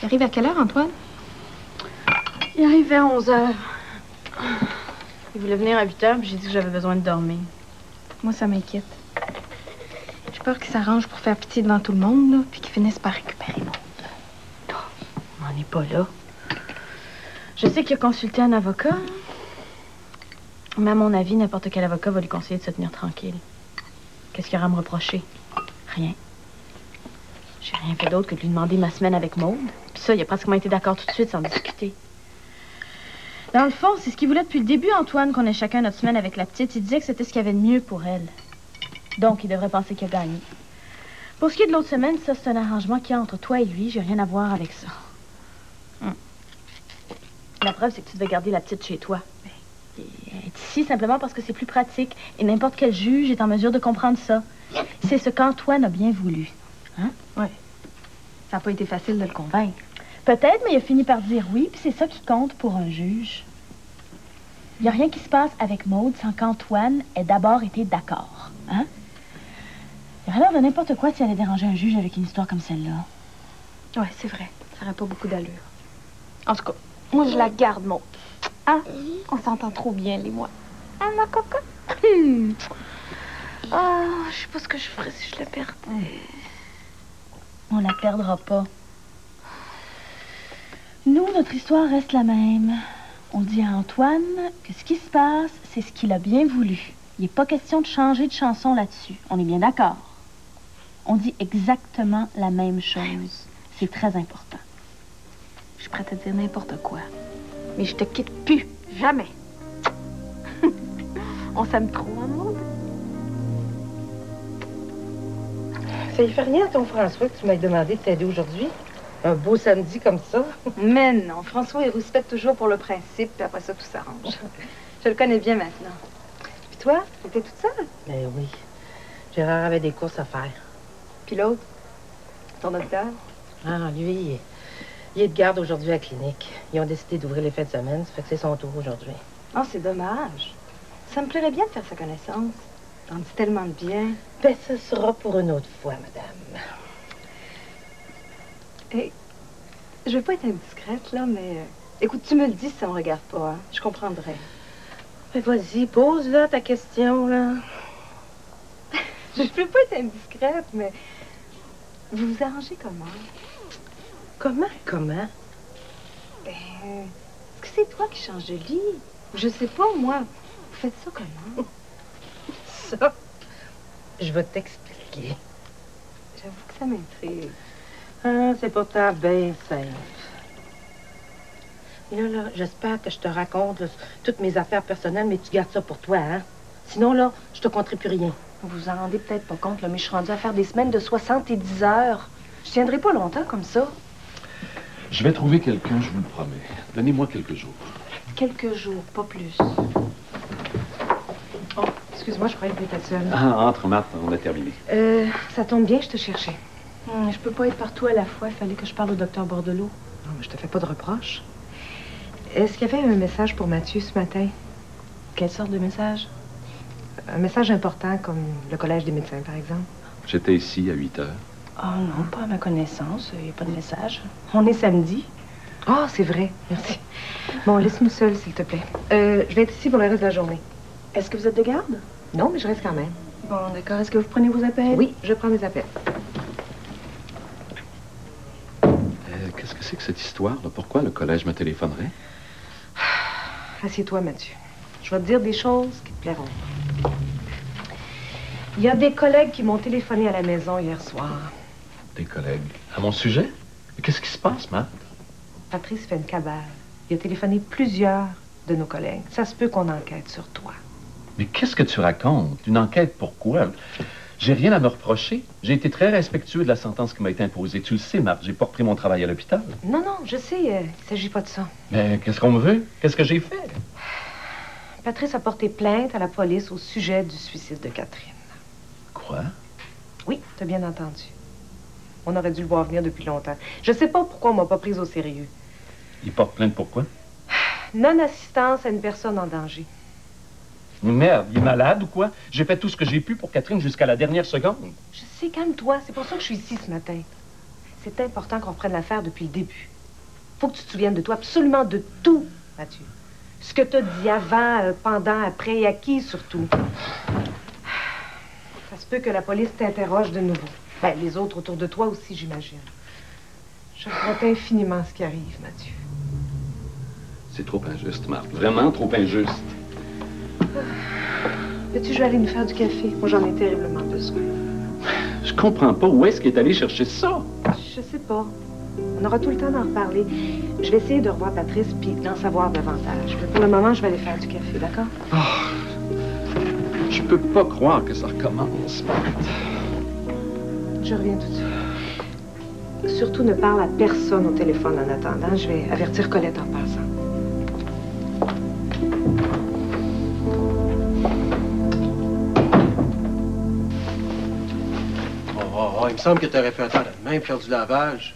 Il arrive à quelle heure, Antoine? Il arrive vers 11h. Il voulait venir à 8h, puis j'ai dit que j'avais besoin de dormir. Moi, ça m'inquiète. J'ai peur qu'il s'arrange pour faire pitié devant tout le monde, là, puis qu'il finisse par récupérer Maud. Oh, on n'en est pas là. Je sais qu'il a consulté un avocat. Mais à mon avis, n'importe quel avocat va lui conseiller de se tenir tranquille. Qu'est-ce qu'il aura à me reprocher? Rien. J'ai rien fait d'autre que de lui demander ma semaine avec Maud. Puis ça, il a pratiquement été d'accord tout de suite sans discuter. Dans le fond, c'est ce qu'il voulait depuis le début, Antoine, qu'on ait chacun notre semaine avec la petite. Il disait que c'était ce qu'il y avait de mieux pour elle. Donc, il devrait penser qu'il a gagné. Pour ce qui est de l'autre semaine, ça, c'est un arrangement qu'il y a entre toi et lui. J'ai rien à voir avec ça. La preuve, c'est que tu devais garder la petite chez toi. Elle est ici simplement parce que c'est plus pratique. Et n'importe quel juge est en mesure de comprendre ça. C'est ce qu'Antoine a bien voulu. Hein? Oui. Ça n'a pas été facile de le convaincre. Peut-être, mais il a fini par dire oui, puis c'est ça qui compte pour un juge. Il n'y a rien qui se passe avec Maud sans qu'Antoine ait d'abord été d'accord. Hein? Il aurait l'air de n'importe quoi si elle allait déranger un juge avec une histoire comme celle-là. Oui, c'est vrai. Ça n'aurait pas beaucoup d'allure. En tout cas, moi, je la garde, Maud. Ah, on s'entend trop bien, les moi. Ah, ma coco. Ah, je sais pas ce que je ferais si je la perdais. On la perdra pas. Nous, notre histoire reste la même. On dit à Antoine que ce qui se passe, c'est ce qu'il a bien voulu. Il n'est pas question de changer de chanson là-dessus. On est bien d'accord. On dit exactement la même chose. C'est très important. Je suis prête à dire n'importe quoi. Mais je te quitte plus. Jamais. On s'aime trop, hein, Maud? Ça y fait rien à ton François que tu m'aies demandé de t'aider aujourd'hui? Un beau samedi comme ça? Mais non, François, il rouspète toujours pour le principe, puis après ça, tout s'arrange. Je le connais bien maintenant. Puis toi, t'étais toute seule? Ben oui. Gérard avait des courses à faire. Puis l'autre? Ton docteur? Ah, lui, il est de garde aujourd'hui à la clinique. Ils ont décidé d'ouvrir les fins de semaine, ça fait que c'est son tour aujourd'hui. Oh, c'est dommage. Ça me plairait bien de faire sa connaissance. T'en dis tellement de bien. Ben, ce sera pour une autre fois, madame. Hé, je vais pas être indiscrète, là, mais... écoute, tu me le dis si ça me regarde pas, hein. Je comprendrai. Ben, vas-y, pose, là, ta question, là. Je peux pas être indiscrète, mais... vous vous arrangez comment? Comment? Ben... est-ce que c'est toi qui changes de lit? Je sais pas, moi. Vous faites ça comment? Ça, je vais t'expliquer. J'avoue que ça m'intrigue. Ah, c'est pourtant bien simple. Et là, j'espère que je te raconte là, toutes mes affaires personnelles, mais tu gardes ça pour toi, hein? Sinon, là, je te conterai plus rien. Vous vous en rendez peut-être pas compte, là, mais je suis rendue à faire des semaines de 70 heures. Je tiendrai pas longtemps comme ça. Je vais trouver quelqu'un, je vous le promets. Donnez-moi quelques jours. Quelques jours, pas plus. Oh, excuse-moi, je croyais que t'étais seule. Ah, entre, Marthe, on a terminé. Ça tombe bien, je te cherchais. Je peux pas être partout à la fois. Il fallait que je parle au docteur Bordelot. Non, mais je te fais pas de reproches. Est-ce qu'il y avait un message pour Mathieu ce matin? Quelle sorte de message? Un message important, comme le Collège des médecins, par exemple? J'étais ici à 8 heures. Oh non, pas à ma connaissance. Il n'y a pas de message. On est samedi. Ah, c'est vrai. Merci. Bon, laisse-nous seuls, s'il te plaît. Je vais être ici pour le reste de la journée. Est-ce que vous êtes de garde? Non, mais je reste quand même. Bon, d'accord. Est-ce que vous prenez vos appels? Oui, je prends mes appels. Qu'est-ce que c'est que cette histoire, là? Pourquoi le collège me téléphonerait? Assieds-toi, Mathieu. Je vais te dire des choses qui te plairont. Il y a des collègues qui m'ont téléphoné à la maison hier soir. Des collègues. À mon sujet? Mais qu'est-ce qui se passe, Marthe? Patrice fait une cabale. Il a téléphoné plusieurs de nos collègues. Ça se peut qu'on enquête sur toi. Mais qu'est-ce que tu racontes? Une enquête pourquoi? J'ai rien à me reprocher. J'ai été très respectueux de la sentence qui m'a été imposée. Tu le sais, Marthe, j'ai pas repris mon travail à l'hôpital. Non, non, je sais, il s'agit pas de ça. Mais qu'est-ce qu'on me veut? Qu'est-ce que j'ai fait? Patrice a porté plainte à la police au sujet du suicide de Catherine. Quoi? Oui, t'as bien entendu. On aurait dû le voir venir depuis longtemps. Je sais pas pourquoi on m'a pas prise au sérieux. Il porte plainte pourquoi? Non-assistance à une personne en danger. Merde, il est malade ou quoi? J'ai fait tout ce que j'ai pu pour Catherine jusqu'à la dernière seconde. Je sais, calme-toi. C'est pour ça que je suis ici ce matin. C'est important qu'on reprenne l'affaire depuis le début. Faut que tu te souviennes de toi, absolument de tout, Mathieu. Ce que tu as dit avant, pendant, après et à qui, surtout. Ça se peut que la police t'interroge de nouveau. Ben, les autres autour de toi aussi, j'imagine. Je regrette infiniment ce qui arrive, Mathieu. C'est trop injuste, Marthe. Vraiment trop injuste. Veux-tu, je vais aller nous faire du café? Moi, j'en ai terriblement besoin. Je comprends pas. Où est-ce qu'il est allé chercher ça? Je sais pas. On aura tout le temps d'en reparler. Je vais essayer de revoir Patrice puis d'en savoir davantage. Mais pour le moment, je vais aller faire du café, d'accord? Oh, je peux pas croire que ça recommence, Marthe. Je reviens tout de suite. Surtout, ne parle à personne au téléphone en attendant. Je vais avertir Colette en passant. Oh, il me semble que tu aurais pu attendre demain faire du lavage.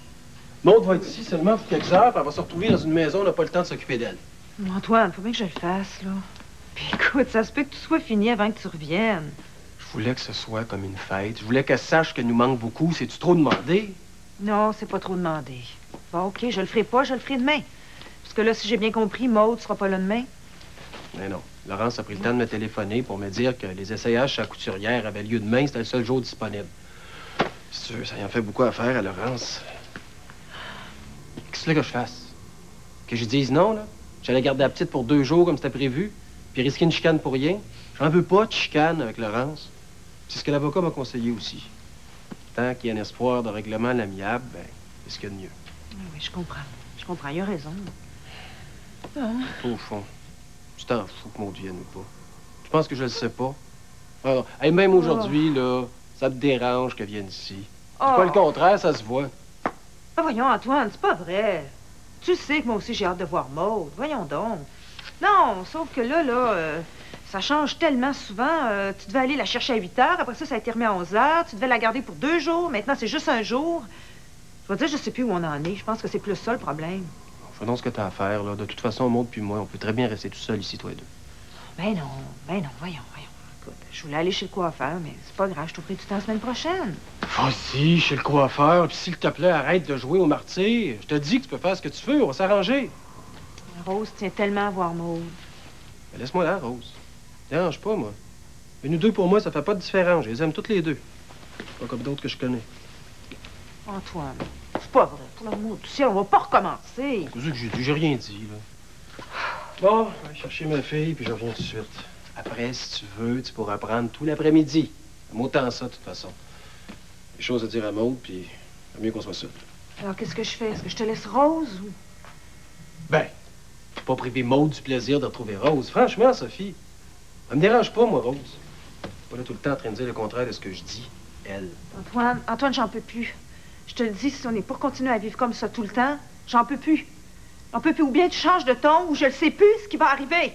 Maud va être ici seulement pour quelques heures, puis elle va se retrouver dans une maison, on n'a pas le temps de s'occuper d'elle. Antoine, faut bien que je le fasse, là. Puis écoute, ça se peut que tout soit fini avant que tu reviennes. Je voulais que ce soit comme une fête. Je voulais qu'elle sache qu'elle nous manque beaucoup. C'est-tu trop demandé? Non, c'est pas trop demandé. Bon, OK, je le ferai pas, je le ferai demain. Parce que là, si j'ai bien compris, Maud sera pas là demain. Mais non. Laurence a pris le temps de me téléphoner pour me dire que les essayages chez la couturière avaient lieu demain. C'était le seul jour disponible. C'est sûr, ça y en fait beaucoup à faire à Laurence. Qu'est-ce que je fasse? Que je dise non, là? J'allais garder la petite pour 2 jours comme c'était prévu, puis risquer une chicane pour rien? J'en veux pas de chicane avec Laurence. C'est ce que l'avocat m'a conseillé aussi. Tant qu'il y a un espoir de règlement à l'amiable, ben, c'est ce qu'il y a de mieux. Oui, je comprends. Je comprends, il a raison. Au fond, tu t'en fous que Maud vienne ou pas. Je pense que je le sais pas. Alors, hey, même aujourd'hui, là, ça te dérange qu'elle vienne ici. C'est pas le contraire, ça se voit. Ah, voyons, Antoine, c'est pas vrai. Tu sais que moi aussi, j'ai hâte de voir Maud. Voyons donc. Non, sauf que là, ça change tellement souvent. Tu devais aller la chercher à 8 heures. Après ça, ça a été remis à 11 heures. Tu devais la garder pour 2 jours. Maintenant, c'est juste 1 jour. Je vais dire, je sais plus où on en est. Je pense que c'est plus ça, le problème. Fais donc ce que t'as à faire, là. De toute façon, Maud puis moi, on peut très bien rester tout seul ici, toi et deux. Ben non, voyons. Écoute, je voulais aller chez le coiffeur, mais c'est pas grave, je t'offrirai du temps la semaine prochaine. Vas-y, chez le coiffeur, puis s'il te plaît, arrête de jouer au martyr. Je te dis que tu peux faire ce que tu veux, on va s'arranger. Rose tient tellement à voir Maud. Ben, laisse-moi là, Rose. Dérange pas, moi. Mais nous deux, pour moi, ça fait pas de différence. Je les aime toutes les deux. Pas comme d'autres que je connais. Antoine, c'est pas vrai. Pour l'amour du ciel, on va pas recommencer. C'est ça que j'ai dit, j'ai rien dit, là. Bon, je vais chercher ma fille, puis je reviens tout de suite. Après, si tu veux, tu pourras prendre tout l'après-midi. Autant ça, de toute façon. Des choses à dire à Maud, puis il mieux qu'on soit seul. Alors, qu'est-ce que je fais? Est-ce que je te laisse Rose ou... Ben, faut pas priver Maud du plaisir de retrouver Rose. Franchement, Sophie, elle me dérange pas, moi, Rose. Je suis pas là tout le temps en train de dire le contraire de ce que je dis, elle. Antoine, j'en peux plus. Je te le dis, si on est pour continuer à vivre comme ça tout le temps, j'en peux plus. J'en peux plus. Ou bien tu changes de ton, ou je ne sais plus ce qui va arriver.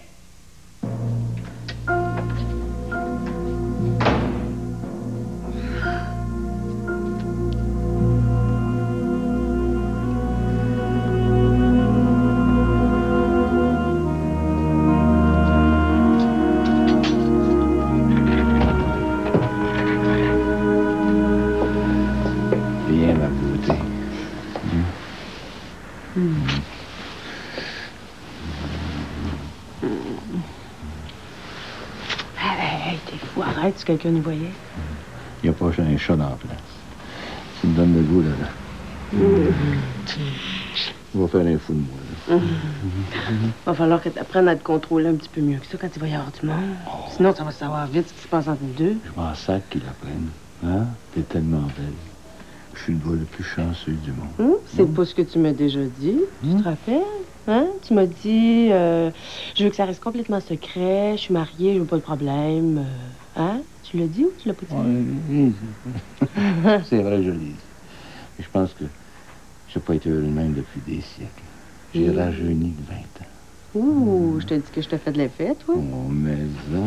Si quelqu'un nous voyait. Il n'y a pas un chat dans la place. Ça me donne le goût, là. On va faire un fou de moi, là. Va falloir que tu apprennes à te contrôler un petit peu mieux que ça quand il va y avoir du monde. Sinon, ça va savoir vite ce qui se passe entre nous deux. Je m'en sac qu'ils l'apprennent. Hein? T'es tellement belle. Je suis le gars le plus chanceux du monde. C'est pas ce que tu m'as déjà dit. Tu te rappelles? Hein? Tu m'as dit, je veux que ça reste complètement secret. Je suis mariée, je veux pas de problème. Hein? Tu l'as dit ou tu l'as pas dit? C'est vrai, je l'ai dit. Mais je pense que j'ai pas été heureux de même depuis des siècles. J'ai rajeuni de 20 ans. Ouh, je t'ai dit que je te fais de l'effet, toi. Oh, mais non.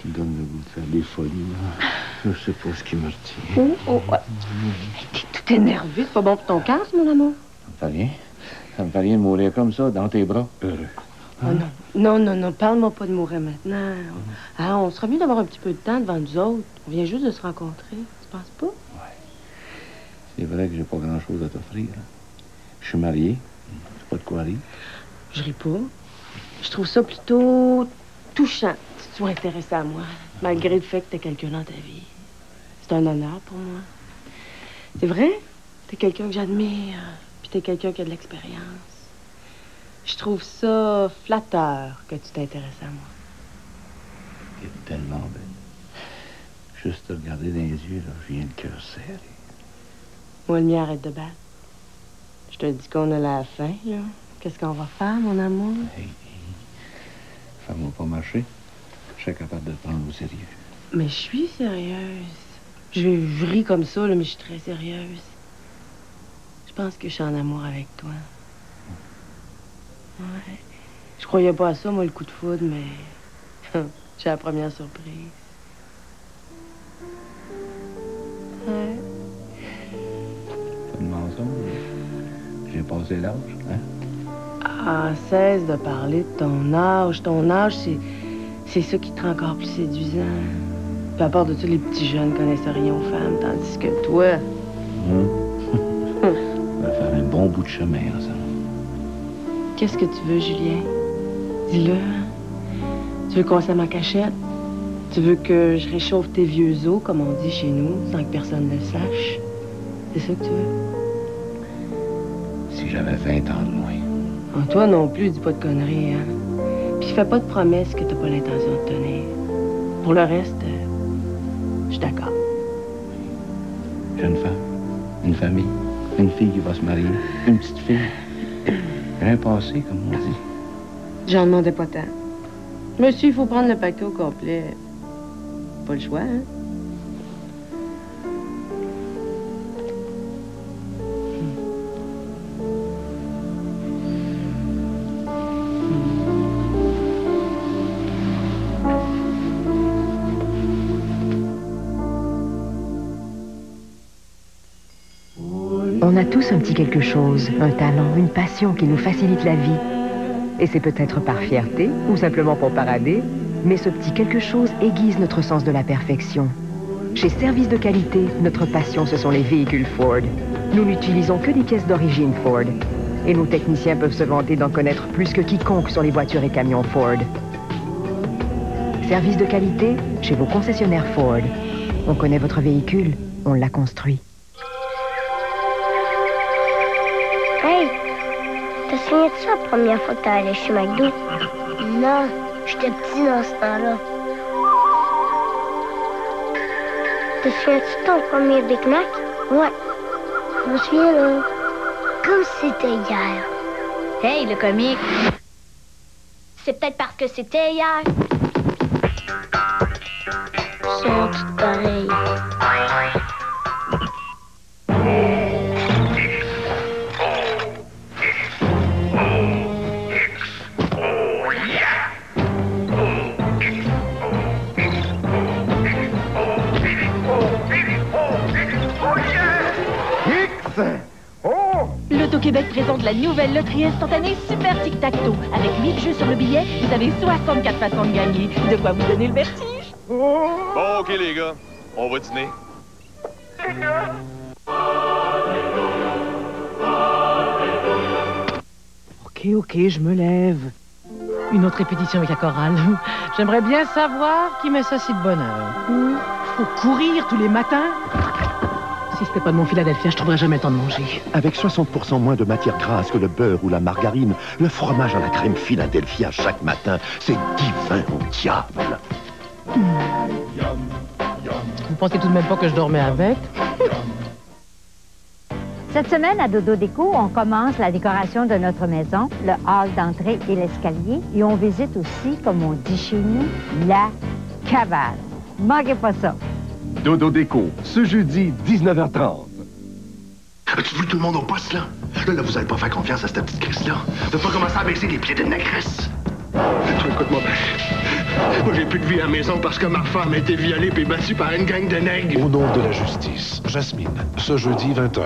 Tu me donnes le goût de faire des folies, là. Je sais pas ce qui me retient. T'es tout énervé, c'est pas bon pour ton casque, mon amour. Ça me fait rien. Ça me fait rien de mourir comme ça, dans tes bras, heureux. Oh non. Non, parle-moi pas de mourir maintenant. Ah, on sera mieux d'avoir un petit peu de temps devant nous autres. On vient juste de se rencontrer. Tu penses pas? Oui. C'est vrai que j'ai pas grand-chose à t'offrir. Je suis marié. C'est pas de quoi rire. Je ris pas. Je trouve ça plutôt touchant si tu sois intéressé à moi, malgré le fait que t'aies quelqu'un dans ta vie. C'est un honneur pour moi. C'est vrai? T'es quelqu'un que j'admire, puis t'es quelqu'un qui a de l'expérience. Je trouve ça flatteur que tu t'intéresses à moi. T'es tellement belle. Juste te regarder dans les yeux, là, je viens le cœur serré. Moi, le mien arrête de battre. Je te dis qu'on a la faim, là. Qu'est-ce qu'on va faire, mon amour? Hey, fais-moi pas marcher. Je suis capable de te prendre au sérieux. Mais je suis sérieuse. Je ris comme ça, là, mais je suis très sérieuse. Je pense que je suis en amour avec toi. Ouais. Je croyais pas à ça, moi, le coup de foudre, mais j'ai la première surprise. Ouais. C'est un mensonge. J'ai passé l'âge, hein? Ah, cesse de parler de ton âge. Ton âge, c'est ça qui te rend encore plus séduisant. Puis à part de ça, les petits jeunes connaissent rien aux femmes, tandis que toi... On va faire un bon bout de chemin ensemble. Qu'est-ce que tu veux, Julien? Dis-le. Tu veux qu'on s'aime en cachette? Tu veux que je réchauffe tes vieux os, comme on dit chez nous, sans que personne ne le sache? C'est ça que tu veux? Si j'avais 20 ans de moins. Ah, toi non plus, dis pas de conneries, hein? Puis fais pas de promesses que t'as pas l'intention de tenir. Pour le reste, je suis d'accord. Jeune femme, une famille, une fille qui va se marier, une petite fille. Un passé, comme on dit. J'en demandais pas tant. Monsieur, il faut prendre le paquet au complet. Pas le choix, hein? On a tous un petit quelque chose, un talent, une passion qui nous facilite la vie. Et c'est peut-être par fierté ou simplement pour parader, mais ce petit quelque chose aiguise notre sens de la perfection. Chez Service de qualité, notre passion, ce sont les véhicules Ford. Nous n'utilisons que des pièces d'origine Ford. Et nos techniciens peuvent se vanter d'en connaître plus que quiconque sur les voitures et camions Ford. Service de qualité chez vos concessionnaires Ford. On connaît votre véhicule, on l'a construit. Hey, te souviens-tu la première fois que t'es allé chez McDo? Non, j'étais petit dans ce temps-là. Te souviens-tu de ton premier Big Mac? Ouais, je me souviens là. Comme si c'était hier. Hey, le comique! C'est peut-être parce que c'était hier. Ils sont tous pareils. L'Auto-Québec présente la nouvelle loterie instantanée Super Tic-Tac-Toe. Avec 8 jeux sur le billet, vous avez 64 façons de gagner. De quoi vous donner le vertige. Bon, OK, les gars. On va dîner. OK, je me lève. Une autre répétition avec la chorale. J'aimerais bien savoir qui met ça si de bonne heure. Faut courir tous les matins. Si c'était pas de mon Philadelphia, je trouverais jamais le temps de manger. Avec 60% moins de matière grasse que le beurre ou la margarine, le fromage à la crème Philadelphia chaque matin, c'est divin au diable. Vous pensez tout de même pas que je dormais avec? Cette semaine, à Dodo Déco, on commence la décoration de notre maison, le hall d'entrée et l'escalier. Et on visite aussi, comme on dit chez nous, la cabane. Manquez pas ça. Dodo Déco, ce jeudi, 19h30. As-tu vu tout le monde au poste, là? Là, vous allez pas faire confiance à cette petite Chris-là. De pas commencer à baisser les pieds de négresse. Écoute-moi, moi, j'ai plus de vie à la maison parce que ma femme a été violée et battue par une gang de nègres. Au nom de la justice, Jasmine, ce jeudi, 20h.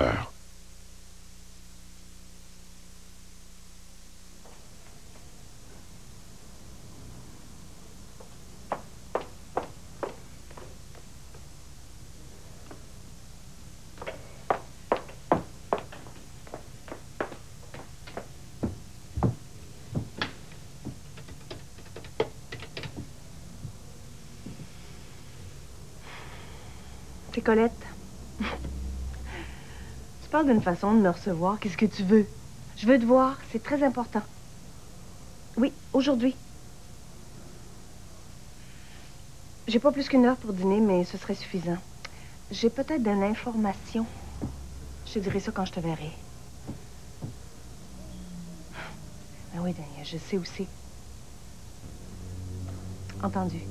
C'est Colette. Tu parles d'une façon de me recevoir. Qu'est-ce que tu veux? Je veux te voir. C'est très important. Oui, aujourd'hui. J'ai pas plus qu'une heure pour dîner, mais ce serait suffisant. J'ai peut-être de l'information. Je te dirai ça quand je te verrai. Ben oui, Daniel, je sais où c'est. Entendu.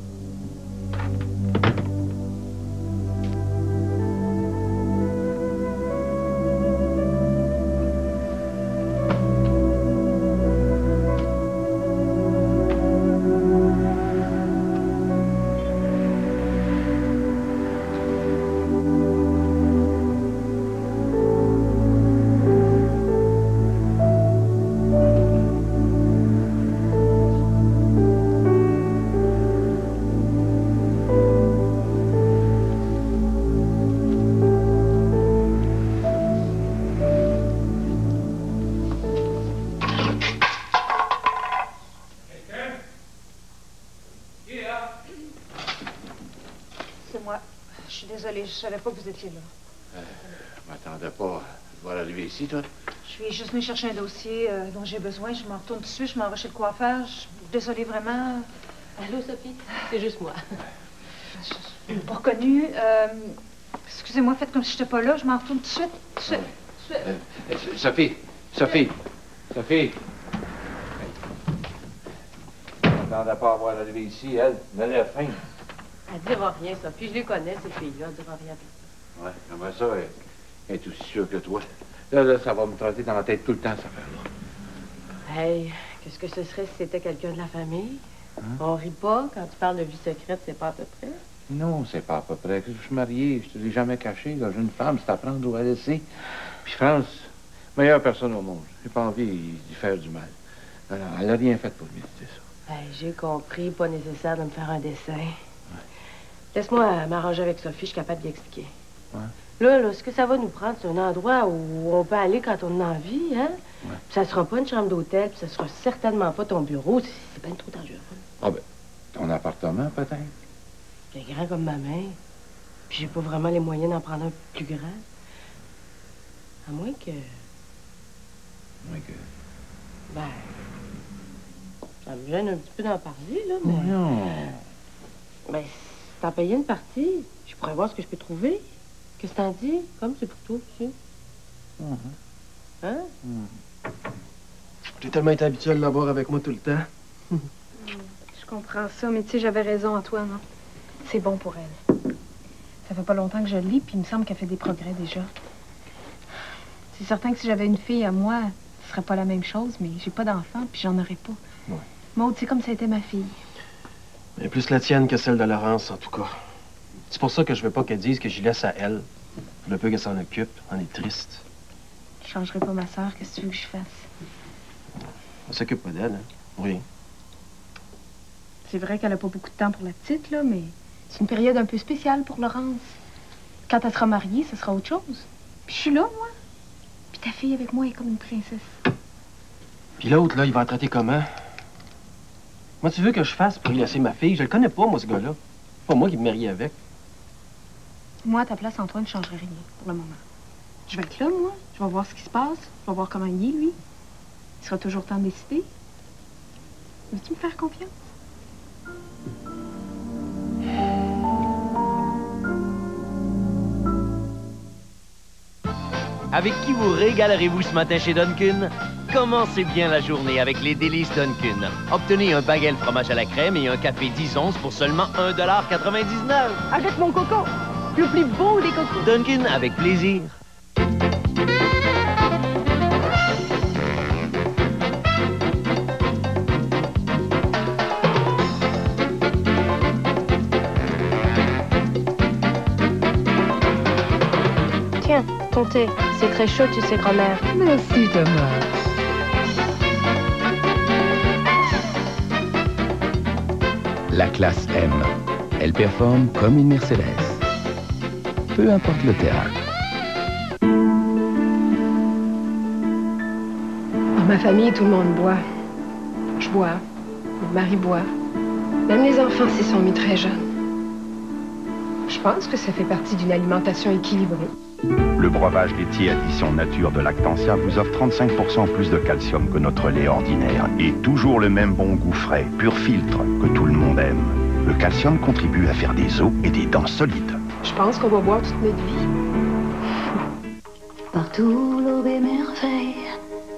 Désolée, je savais pas que vous étiez là. Je m'attendais pas à te voir arriver ici, toi. Je suis juste venue chercher un dossier dont j'ai besoin. Je m'en retourne tout de suite, je m'en vais chez le coiffeur. Désolée, vraiment. Allô, Sophie? C'est juste moi. Je l'ai pas reconnue. Excusez-moi, faites comme si j'étais pas là. Je m'en retourne tout de suite. Tout de suite. Sophie! Sophie! Sophie! Je m'attendais pas à voir arriver ici, elle. Elle a faim. Elle dira rien, Sophie. Je les connais, ces filles-là. Elle dira rien. Ouais, comment ça, elle est aussi sûre que toi. Là, ça va me trotter dans la tête tout le temps, cette affaire-là. Hey, qu'est-ce que ce serait si c'était quelqu'un de la famille? Hein? On rit pas quand tu parles de vie secrète, c'est pas à peu près? Non, c'est pas à peu près. Je suis marié, je te l'ai jamais caché. Là, j'ai une femme, c'est à prendre ou à laisser. Puis France, meilleure personne au monde. J'ai pas envie d'y faire du mal. Alors, elle a rien fait pour mériter ça. Hey, j'ai compris, pas nécessaire de me faire un dessin. Laisse-moi m'arranger avec Sophie, je suis capable d'y expliquer. Ouais. Là, ce que ça va nous prendre, c'est un endroit où on peut aller quand on a envie, hein? Ouais. Puis ça sera pas une chambre d'hôtel, puis ça sera certainement pas ton bureau. C'est bien trop dangereux. Ah ben, ton appartement, peut-être? Il est grand comme ma main. Puis j'ai pas vraiment les moyens d'en prendre un plus grand. À moins que... Ben... Ça me gêne un petit peu d'en parler, là, mais... Non. Ben, t'en payais une partie. Je pourrais voir ce que je peux trouver. Qu'est-ce que t'en dis? Comme c'est pour toi, tu sais. Hein? J'ai tellement été habitué à l'avoir avec moi tout le temps. Je comprends ça, mais tu sais, j'avais raison, Antoine. Hein? C'est bon pour elle. Ça fait pas longtemps que je le lis, puis il me semble qu'elle fait des progrès déjà. C'est certain que si j'avais une fille à moi, ce serait pas la même chose, mais j'ai pas d'enfant, puis j'en aurais pas. Ouais. Maud, c'est comme ça a été ma fille. Mais plus la tienne que celle de Laurence, en tout cas. C'est pour ça que je veux pas qu'elle dise que j'y laisse à elle. Le peu qu'elle s'en occupe, on est triste. Je changerai pas ma sœur, qu'est-ce que tu veux que je fasse? On s'occupe pas d'elle, hein? Oui. C'est vrai qu'elle a pas beaucoup de temps pour la petite, là, mais c'est une période un peu spéciale pour Laurence. Quand elle sera mariée, ce sera autre chose. Puis je suis là, moi. Puis ta fille avec moi est comme une princesse. Puis l'autre, là, il va la traiter comment? Moi, tu veux que je fasse pour y laisser ma fille? Je le connais pas, moi, ce gars-là. C'est pas moi qui me marie avec. Moi, à ta place, Antoine, je changerai rien pour le moment. Je vais être là, moi. Je vais voir ce qui se passe. Je vais voir comment il est, lui. Il sera toujours temps de décider. Veux-tu me faire confiance? Avec qui vous régalerez-vous ce matin chez Dunkin'? Commencez bien la journée avec les délices Dunkin'. Obtenez un bagel fromage à la crème et un café 10 onces pour seulement 1,99 $. Avec mon coco! Le plus beau des cocos! Dunkin', avec plaisir. Tiens, ton thé. C'est très chaud, tu sais, grand-mère. Merci, Thomas. La classe M. Elle performe comme une Mercedes. Peu importe le théâtre. Dans ma famille, tout le monde boit. Je bois. Mon mari boit. Même les enfants s'y sont mis très jeunes. Je pense que ça fait partie d'une alimentation équilibrée. Le breuvage laitier addition nature de Lactantia vous offre 35% plus de calcium que notre lait ordinaire et toujours le même bon goût frais, pur filtre, que tout le monde aime. Le calcium contribue à faire des os et des dents solides. Je pense qu'on va boire toute notre vie. Partout l'aube est merveille,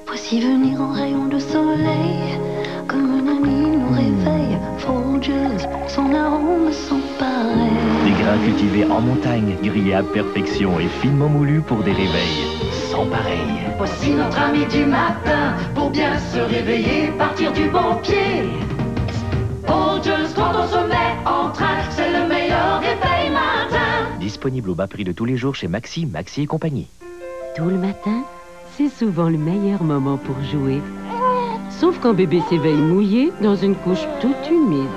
voici venir en rayon de soleil, comme un ami nous réveille, Folgers, son arôme sont pareils. Des grains cultivés en montagne, grillés à perfection et finement moulus pour des réveils sans pareil. Voici notre ami du matin, pour bien se réveiller, partir du bon pied. Folgers, quand on se met en train, c'est le meilleur réveil matin. Disponible au bas prix de tous les jours chez Maxi et compagnie. Tôt le matin, c'est souvent le meilleur moment pour jouer. Sauf quand bébé s'éveille mouillé dans une couche toute humide.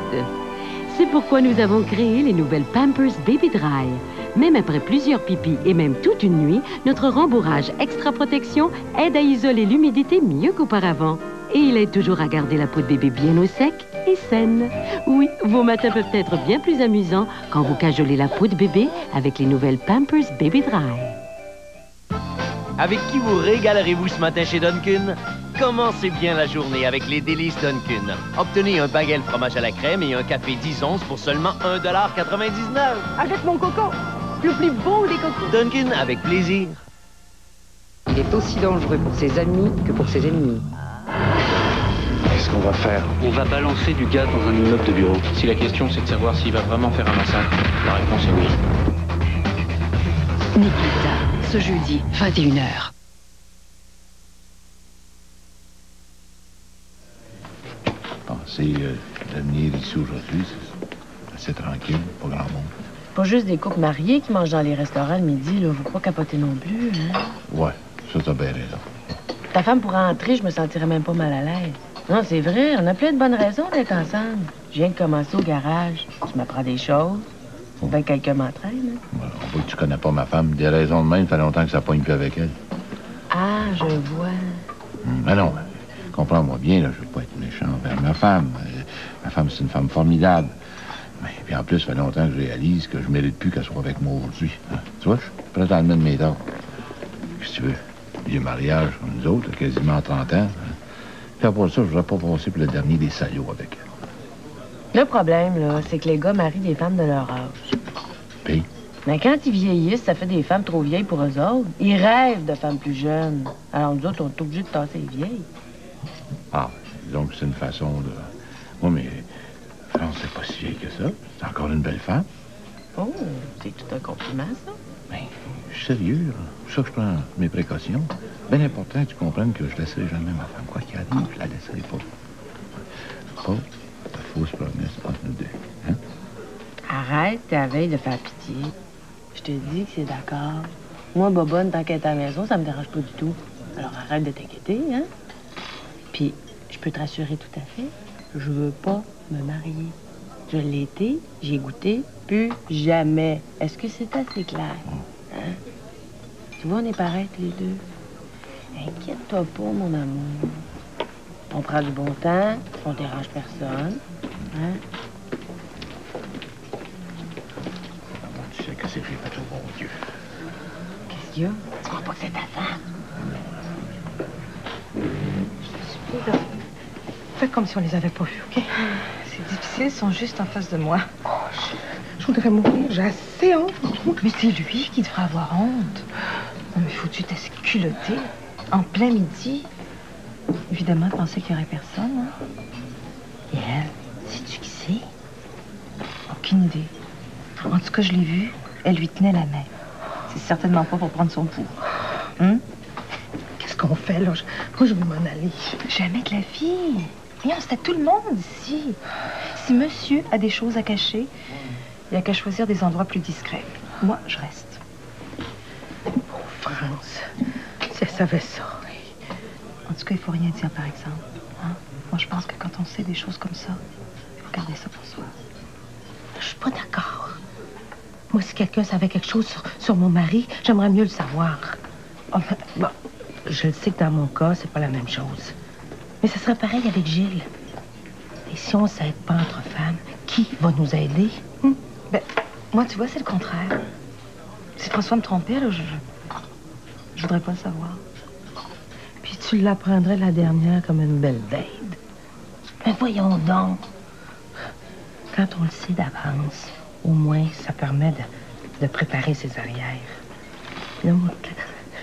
C'est pourquoi nous avons créé les nouvelles Pampers Baby Dry. Même après plusieurs pipis et même toute une nuit, notre rembourrage extra protection aide à isoler l'humidité mieux qu'auparavant. Et il aide toujours à garder la peau de bébé bien au sec et saine. Oui, vos matins peuvent être bien plus amusants quand vous cajolez la peau de bébé avec les nouvelles Pampers Baby Dry. Avec qui vous régalerez-vous ce matin chez Dunkin'? Commencez bien la journée avec les délices Dunkin'. Obtenez un bagel fromage à la crème et un café 10 onces pour seulement 1,99 $. Avec mon coco, le plus beau des cocos. Dunkin' avec plaisir. Il est aussi dangereux pour ses amis que pour ses ennemis. Qu'est-ce qu'on va faire? On va balancer du gaz dans un immeuble de bureau. Si la question c'est de savoir s'il va vraiment faire un massacre, la réponse est oui. Nikita, ce jeudi, 21h. Pensez de venir ici aujourd'hui, c'est assez tranquille, pas grand monde. Pas juste des couples mariés qui mangent dans les restaurants le midi, là. Faut pas capoter non plus, hein? Ouais, ça t'as bien raison. Ta femme pourrait entrer, je me sentirais même pas mal à l'aise. Non, c'est vrai, on a plein de bonnes raisons d'être ensemble. Je viens de commencer au garage. Tu m'apprends des choses. Faut bien que quelqu'un m'entraîne. Hein? Ouais, on voit que tu connais pas ma femme. Des raisons de même, ça fait longtemps que ça pogne plus avec elle. Ah, je vois. Mais non, comprends-moi bien, là, je veux pas être méchant envers ma femme. Ma femme, c'est une femme formidable. Mais puis en plus, ça fait longtemps que je réalise que je mérite plus qu'elle soit avec moi aujourd'hui. Hein? Tu vois, je suis prêt à admettre mes torts. Qu'est-ce que tu veux? Vieux mariage comme nous autres, quasiment 30 ans. Hein? Puis pour ça, je voudrais pas passer pour le dernier des salauds avec elle. Le problème, là, c'est que les gars marient des femmes de leur âge. Puis? Mais quand ils vieillissent, ça fait des femmes trop vieilles pour eux autres. Ils rêvent de femmes plus jeunes. Alors nous autres, on est obligés de tasser les vieilles. Ah, donc c'est une façon de... Oui, mais France, c'est pas si vieille que ça. C'est encore une belle femme. Oh, c'est tout un compliment, ça. Mais je suis sérieux, là. C'est pour ça que je prends mes précautions. Bien important que tu comprennes que je laisserai jamais ma femme. Quoi qu'il arrive, je la laisserai pas. Pas de fausses promesses entre nous deux. Hein? Arrête ta veille de faire pitié. Je te dis que c'est d'accord. Moi, Bobonne, tant qu'elle est à la maison, ça me dérange pas du tout. Alors arrête de t'inquiéter, hein? Puis, je peux te rassurer tout à fait, je veux pas me marier. Je l'ai été, j'y ai goûté, plus jamais. Est-ce que c'est assez clair? Hein? Tu vois, on est pareils tous les deux. Inquiète-toi pas, mon amour. On prend du bon temps, on dérange personne. Hein? Tu sais que c'est que j'ai fait au bon Dieu. Qu'est-ce qu'il y a? Tu crois pas que c'est ta femme? Fais comme si on les avait pas vus, OK? C'est difficile, ils sont juste en face de moi. Oh, je voudrais mourir, j'ai assez honte. Mais c'est lui qui devrait avoir honte. Non, mais faut-tu t'être culotté en plein midi? Évidemment, de penser qu'il n'y aurait personne, hein? Et elle, sais-tu qui c'est? Aucune idée. En tout cas, je l'ai vue, elle lui tenait la main. C'est certainement pas pour prendre son pouls. Hum? Qu'est-ce qu'on fait, là? Moi, je veux m'en aller. Jamais de la vie. Voyons, c'est à tout le monde ici. Si monsieur a des choses à cacher, il n'y a qu'à choisir des endroits plus discrets. Moi, je reste. Oh, France, si elle savait ça. En tout cas, il faut rien dire, par exemple. Hein? Moi, je pense que quand on sait des choses comme ça, il faut garder ça pour soi. Je suis pas d'accord. Moi, si quelqu'un savait quelque chose sur mon mari, j'aimerais mieux le savoir. Oh, bon, je le sais que dans mon cas, c'est pas la même chose. Mais ça serait pareil avec Gilles. Et si on ne s'aide pas entre femmes, qui va nous aider? Ben, Moi, tu vois, c'est le contraire. Si François me trompait, là, je voudrais pas le savoir. Puis tu l'apprendrais la dernière comme une belle dinde. Mais voyons donc. Quand on le sait d'avance, au moins, ça permet de préparer ses arrières. Là, moi,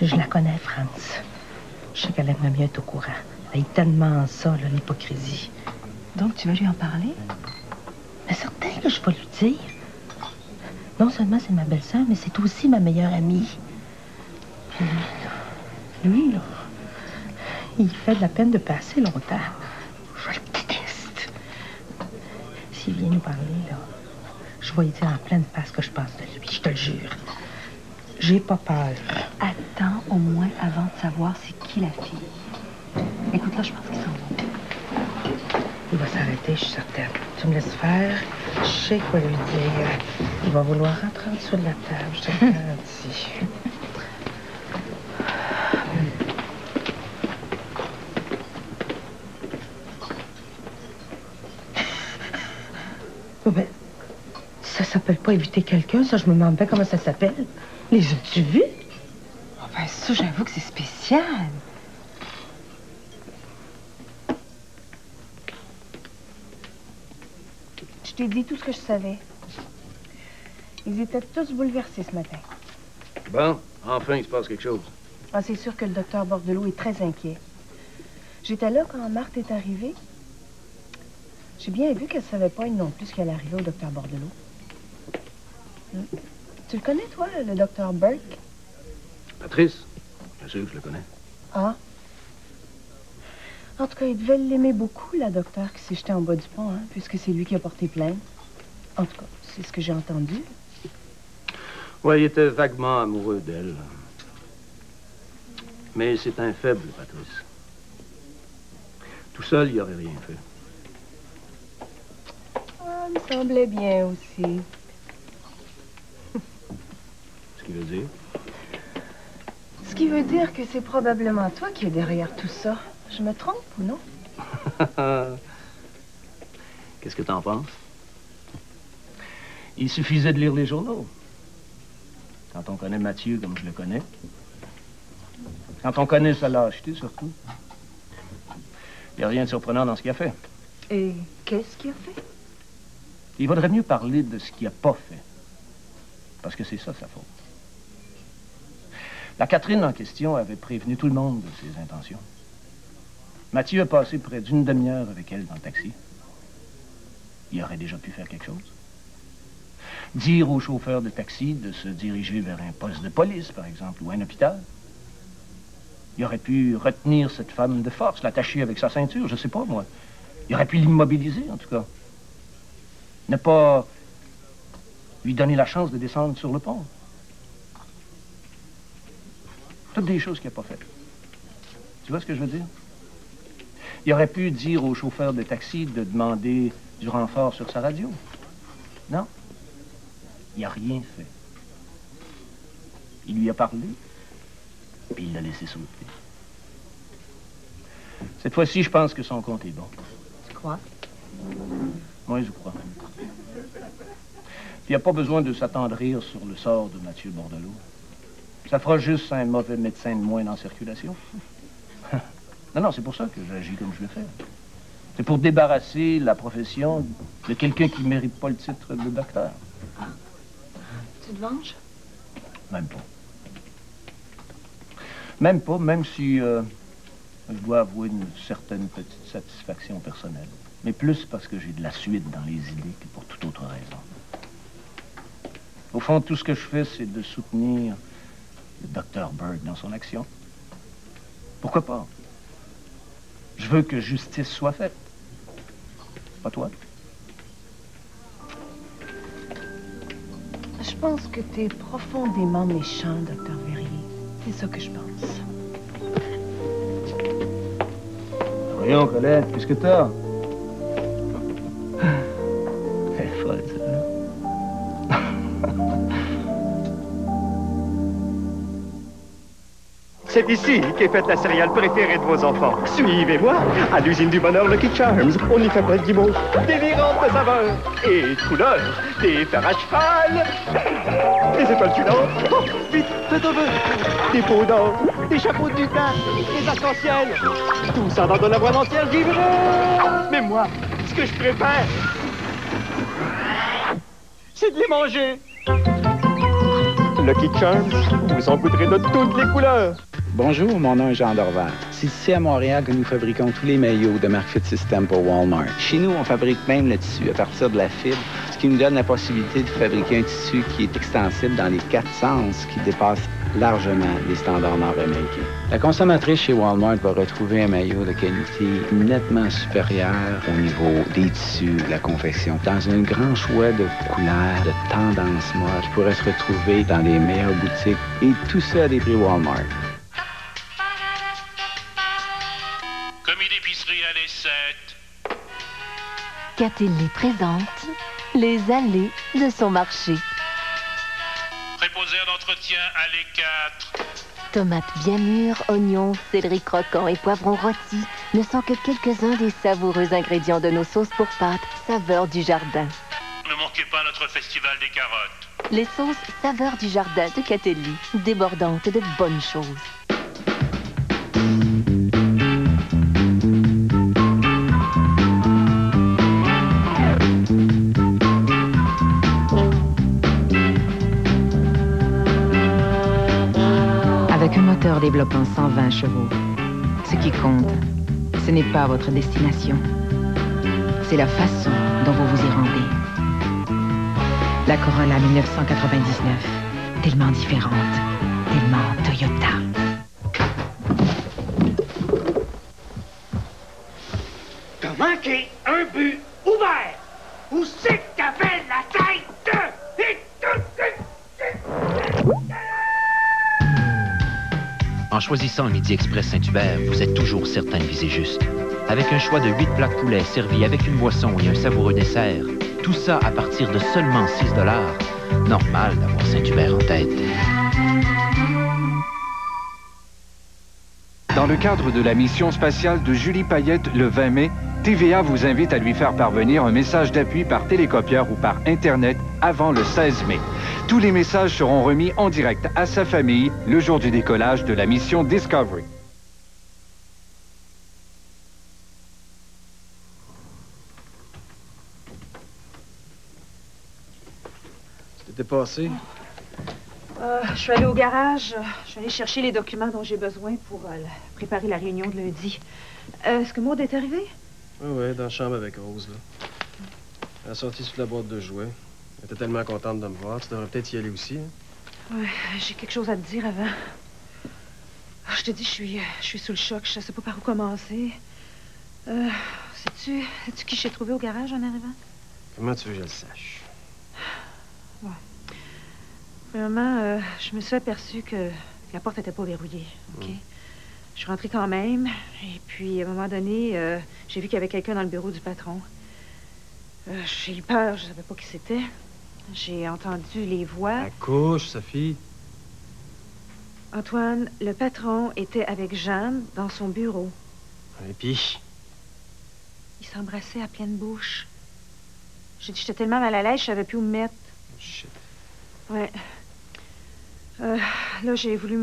je la connais, France. Je sais qu'elle aimerait mieux être au courant. Elle est tellement ça, là, l'hypocrisie. Donc, tu vas lui en parler? Mais certain que je vais lui dire. Non seulement c'est ma belle-sœur, mais c'est aussi ma meilleure amie. Puis lui, là, il fait de la peine de passer longtemps. Je le déteste. S'il vient nous parler, là, je vais lui dire en pleine face ce que je pense de lui, je te le jure. J'ai pas peur. Attends au moins avant de savoir c'est qui la fille. Écoute, là, je pense qu'ils s'en vont. Il va s'arrêter, je suis certaine. Tu me laisses faire, je sais quoi lui dire. Il va vouloir rentrer en dessous de la table, je te le garantis. Ben, ça s'appelle pas éviter quelqu'un, ça, je me demande bien comment ça s'appelle. Les as-tu vus? Enfin, ça, j'avoue que c'est spécial. Je t'ai dit tout ce que je savais. Ils étaient tous bouleversés ce matin. Bon, enfin, il se passe quelque chose. Ah, c'est sûr que le docteur Bordelot est très inquiet. J'étais là quand Marthe est arrivée. J'ai bien vu qu'elle savait pas, elle non plus, ce qui allait arriver au docteur Bordelot. Tu le connais, toi, le docteur Burke? Patrice? Bien sûr que je le connais. Ah. En tout cas, il devait l'aimer beaucoup, la docteur qui s'est jetée en bas du pont, hein, puisque c'est lui qui a porté plainte. En tout cas, c'est ce que j'ai entendu. Oui, il était vaguement amoureux d'elle. Mais c'est un faible, Patrice. Tout seul, il n'aurait rien fait. Ah, il me semblait bien aussi. Ce qui veut dire? Ce qui veut dire que c'est probablement toi qui es derrière tout ça. Je me trompe ou non? Qu'est-ce que t'en penses? Il suffisait de lire les journaux. Quand on connaît Mathieu comme je le connais. Quand on connaît sa lâcheté, surtout. Il n'y a rien de surprenant dans ce qu'il a fait. Et qu'est-ce qu'il a fait? Il vaudrait mieux parler de ce qu'il n'a pas fait. Parce que c'est ça, sa faute. La Catherine en question avait prévenu tout le monde de ses intentions. Mathieu a passé près d'une demi-heure avec elle dans le taxi. Il aurait déjà pu faire quelque chose. Dire au chauffeur de taxi de se diriger vers un poste de police, par exemple, ou un hôpital. Il aurait pu retenir cette femme de force, l'attacher avec sa ceinture, je sais pas, moi. Il aurait pu l'immobiliser, en tout cas. Ne pas lui donner la chance de descendre sur le pont. Toutes des choses qu'il n'a pas faites. Tu vois ce que je veux dire? Il aurait pu dire au chauffeur de taxi de demander du renfort sur sa radio. Non. Il n'a rien fait. Il lui a parlé, puis il l'a laissé sauter. Cette fois-ci, je pense que son compte est bon. Tu crois? Moi, je crois. Il n'y a pas besoin de s'attendrir sur le sort de Mathieu Bordelot. Ça fera juste un mauvais médecin de moins en circulation. Non, c'est pour ça que j'agis comme je le fais. C'est pour débarrasser la profession de quelqu'un qui ne mérite pas le titre de docteur. Tu te venges? Même pas. Même pas, même si je dois avouer une certaine petite satisfaction personnelle. Mais plus parce que j'ai de la suite dans les idées que pour toute autre raison. Au fond, tout ce que je fais, c'est de soutenir le docteur Burke dans son action. Pourquoi pas? Je veux que justice soit faite. Pas toi? Je pense que t'es profondément méchant, docteur Verrier. C'est ça que je pense. Voyons, Colette, qu'est-ce que t'as? Elle est folle, ça. C'est ici qu'est faite la céréale préférée de vos enfants. Suivez-moi à l'usine du bonheur Lucky Charms. On y fabrique du beau, délirantes saveurs et couleurs, des fers à cheval, des étoiles filantes. Oh, vite, faites un vœu. Des pots d'or, des chapeaux de lutin, des arcs-en-ciel. Tout ça dans de la boîte entière givrée. Mais moi, ce que je préfère, c'est de les manger. Lucky Charms, vous en goûterez de toutes les couleurs. Bonjour, mon nom est Jean Dorval. C'est ici à Montréal que nous fabriquons tous les maillots de marque Fit System pour Walmart. Chez nous, on fabrique même le tissu à partir de la fibre, ce qui nous donne la possibilité de fabriquer un tissu qui est extensible dans les 4 sens, qui dépasse largement les standards nord-américains. La consommatrice chez Walmart va retrouver un maillot de qualité nettement supérieur au niveau des tissus, de la confection, dans un grand choix de couleurs, de tendances mode qui pourrait se retrouver dans les meilleures boutiques, et tout ça à des prix Walmart. Commis d'épicerie à les 7. Catelli présente les allées de son marché. Préposé d'entretien à les 4. Tomates bien mûres, oignons, céleri croquant et poivrons rôtis ne sont que quelques-uns des savoureux ingrédients de nos sauces pour pâtes saveur du jardin. Ne manquez pas notre festival des carottes. Les sauces saveur du jardin de Catelli, débordantes de bonnes choses. Avec un moteur développant 120 chevaux, ce qui compte, ce n'est pas votre destination, c'est la façon dont vous vous y rendez. La Corolla 1999, tellement différente, tellement Toyota. T'as manqué un but ouvert. Où c'est que t'avais la tête de... En choisissant le Midi Express Saint-Hubert, vous êtes toujours certain de viser juste. Avec un choix de 8 plats de poulet servis avec une boisson et un savoureux dessert, tout ça à partir de seulement 6 $. Normal d'avoir Saint-Hubert en tête. Dans le cadre de la mission spatiale de Julie Payette le 20 mai, TVA vous invite à lui faire parvenir un message d'appui par télécopieur ou par Internet avant le 16 mai. Tous les messages seront remis en direct à sa famille le jour du décollage de la mission Discovery. C'était passé? Je suis allée au garage. Je suis allée chercher les documents dont j'ai besoin pour préparer la réunion de lundi. Est-ce que Maud est arrivée? Oui, dans la chambre avec Rose, là. Elle a sorti toute la boîte de jouets. Elle était tellement contente de me voir. Tu devrais peut-être y aller aussi, hein? Oui, j'ai quelque chose à te dire avant. Je te dis, je suis sous le choc. Je sais pas par où commencer. Sais-tu qui j'ai trouvé au garage en arrivant? Comment tu veux que je le sache? Ouais. Premièrement, je me suis aperçue que la porte n'était pas verrouillée, OK? Je suis rentrée quand même. Et puis, à un moment donné, j'ai vu qu'il y avait quelqu'un dans le bureau du patron. J'ai eu peur, je savais pas qui c'était. J'ai entendu les voix. Couche, Sophie. Antoine, le patron était avec Jeanne dans son bureau. Et puis? Ils s'embrassaient à pleine bouche. J'ai dit, j'étais tellement mal à l'aise, je savais plus où me mettre. Shit. Ouais. Là, j'ai voulu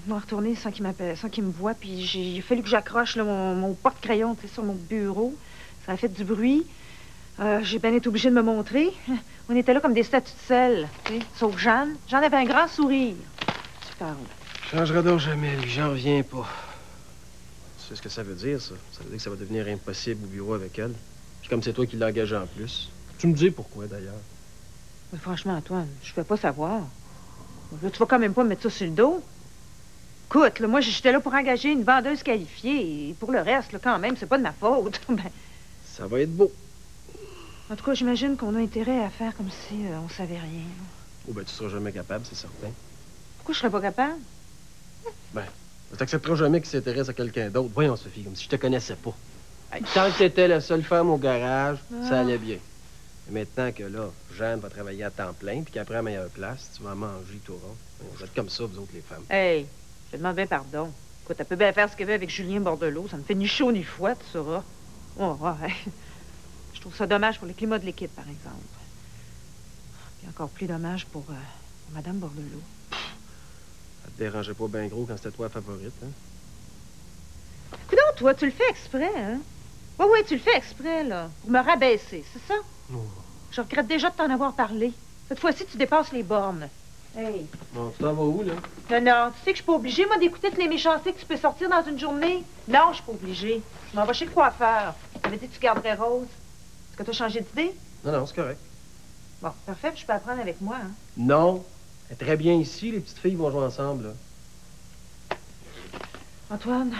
m'en retourner sans qu'il m'appelle, sans qu'il me voie, puis il a fallu que j'accroche mon porte-crayon sur mon bureau. Ça a fait du bruit. J'ai bien été obligée de me montrer. On était là comme des statues de sel, sauf Jeanne. Jeanne avait un grand sourire. Tu parles. Je changerai donc jamais, lui. J'en reviens pas. Tu sais ce que ça veut dire, ça? Ça veut dire que ça va devenir impossible au bureau avec elle. Puis comme c'est toi qui l'as engagé en plus. Tu me dis pourquoi, d'ailleurs. Mais franchement, Antoine, je peux pas savoir. Là, tu vas quand même pas me mettre ça sur le dos. Écoute, là, moi, j'étais là pour engager une vendeuse qualifiée. Et pour le reste, là, quand même, c'est pas de ma faute. Ben... Ça va être beau. En tout cas, j'imagine qu'on a intérêt à faire comme si on savait rien. Oh, ben, tu seras jamais capable, c'est certain. Pourquoi je serais pas capable? Ben, tu n'accepteras jamais qu'il s'intéresse à quelqu'un d'autre. Voyons, Sophie, comme si je te connaissais pas. Hey, tant que t'étais la seule femme au garage, ça allait bien. Et maintenant que là, Jeanne va travailler à temps plein, puis qu'après à meilleure place, tu vas manger, toi. On va être comme ça, vous autres, les femmes. Hey, Je te demande bien pardon. Écoute, elle peut bien faire ce qu'elle veut avec Julien Bordelot. Ça me fait ni chaud ni froid, tu sauras. Oh, ouais. Je trouve ça dommage pour le climat de l'équipe, par exemple. Puis encore plus dommage pour Madame Bordelot. Ça te dérangeait pas bien gros quand c'était toi la favorite, hein? Coudonc, toi, tu le fais exprès, hein? Oui, tu le fais exprès, là. Pour me rabaisser, c'est ça? Oh. Je regrette déjà de t'en avoir parlé. Cette fois-ci, tu dépasses les bornes. Hey. Bon, tu t'en vas où, là? Non, tu sais que je suis pas obligée, moi, d'écouter toutes les méchancetés que tu peux sortir dans une journée? Non, je suis pas obligée. Je m'en vais chez le coiffeur. Tu avais dit que tu garderais Rose. Est-ce que tu as changé d'idée? Non, c'est correct. Bon, parfait, puis je peux apprendre avec moi, hein? Non. Elle est très bien ici. Les petites filles vont jouer ensemble, là. Antoine,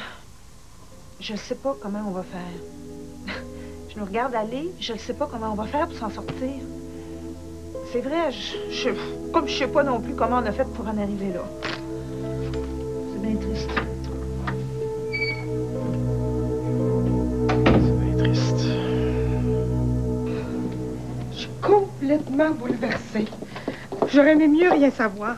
je sais pas comment on va faire. Je nous regarde aller, je ne sais pas comment on va faire pour s'en sortir. C'est vrai, comme je sais pas non plus comment on a fait pour en arriver là. C'est bien triste. C'est bien triste. Je suis complètement bouleversée. J'aurais aimé mieux rien savoir.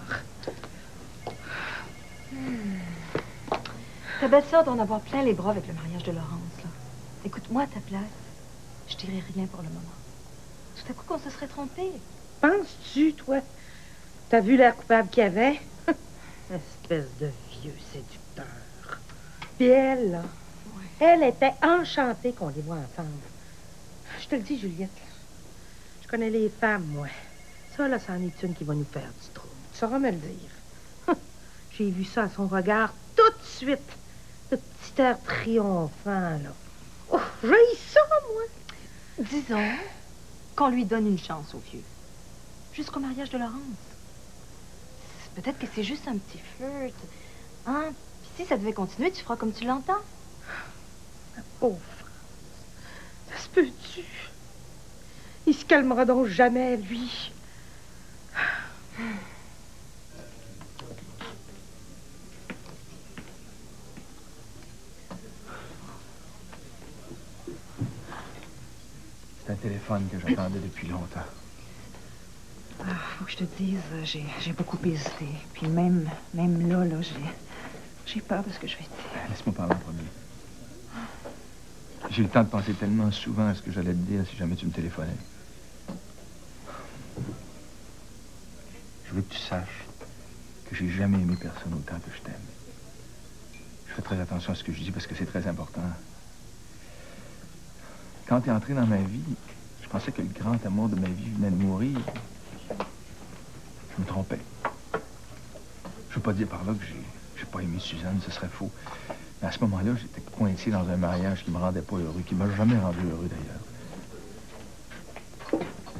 Ta belle-sœur doit en avoir plein les bras avec le mariage de Laurence, là. Écoute-moi à ta place. Je dirais rien pour le moment. Tout à coup qu'on se serait trompé. Penses-tu, toi? T'as vu l'air coupable qu'il y avait? Espèce de vieux séducteur. Puis elle, là, elle était enchantée qu'on les voit ensemble. Je te le dis, Juliette, je connais les femmes, moi. Ça, là, c'en est une qui va nous faire du trouble. Tu sauras me le dire. J'ai vu ça à son regard tout de suite. Le petit air triomphant, là. Oh, j'ai ça, moi. Disons qu'on lui donne une chance au vieux. Jusqu'au mariage de Laurence. Peut-être que c'est juste un petit flirt. Hein? Puis si ça devait continuer, tu feras comme tu l'entends. Ma pauvre. Ça se peut-tu? Il se calmera donc jamais, lui. C'est un téléphone que j'attendais depuis longtemps. Ah, faut que je te dise, j'ai beaucoup hésité. Puis même là, j'ai peur de ce que je vais te dire. Laisse-moi parler en premier. J'ai eu le temps de penser tellement souvent à ce que j'allais te dire si jamais tu me téléphonais. Je veux que tu saches que j'ai jamais aimé personne autant que je t'aime. Je fais très attention à ce que je dis parce que c'est très important. Quand tu es entré dans ma vie, je pensais que le grand amour de ma vie venait de mourir. Je me trompais. Je veux pas dire par là que j'ai pas aimé Suzanne, ce serait faux. Mais à ce moment-là, j'étais coincé dans un mariage qui me rendait pas heureux, qui m'a jamais rendu heureux d'ailleurs.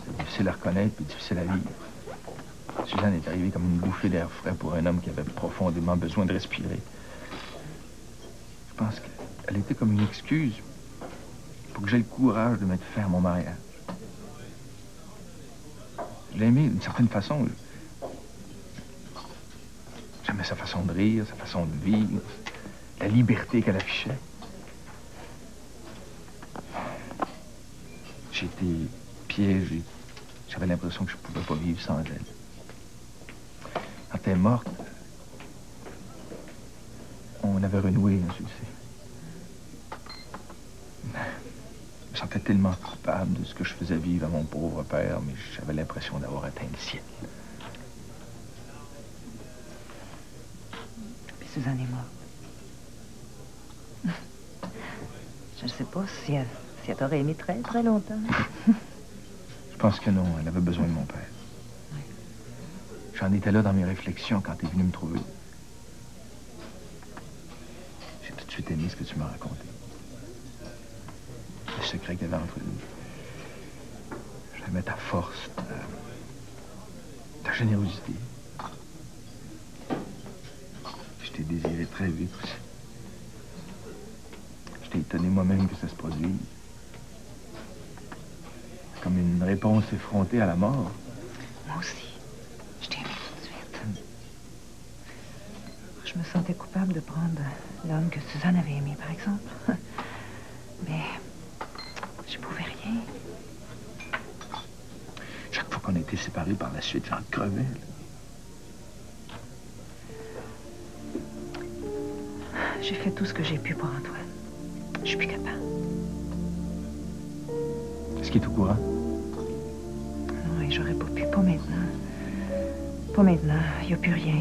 C'est difficile à reconnaître puis difficile à vivre. Suzanne est arrivée comme une bouffée d'air frais pour un homme qui avait profondément besoin de respirer. Je pense qu'elle était comme une excuse pour que j'aie le courage de mettre fin à mon mariage. Je l'aimais d'une certaine façon. J'aimais sa façon de rire, sa façon de vivre, la liberté qu'elle affichait. J'ai été piégé. J'avais l'impression que je ne pouvais pas vivre sans elle. Quand elle est morte, on avait renoué, je le sais. Je me sentais tellement coupable de ce que je faisais vivre à mon pauvre père, mais j'avais l'impression d'avoir atteint le ciel. Puis Suzanne est morte. Je ne sais pas si elle t'aurait aimé très, très longtemps. Je pense que non, elle avait besoin de mon père. J'en étais là dans mes réflexions quand t'es venu me trouver. J'ai tout de suite aimé ce que tu m'as raconté. Le secret qu'il y avait entre nous. J'aimais ta force, ta générosité. Je t'ai désiré très vite aussi. Je t'ai étonné moi-même que ça se produise. Comme une réponse effrontée à la mort. Moi aussi. Je t'ai aimé tout de suite. Je me sentais coupable de prendre l'homme que Suzanne avait aimé, par exemple. Mais je pouvais rien. Chaque fois qu'on a été séparés par la suite, j'en crevais. J'ai fait tout ce que j'ai pu pour Antoine. Je suis plus capable. Est-ce qu'il est au courant? Oui, j'aurais pas pu. Pas maintenant. Pas maintenant. Il n'y a plus rien.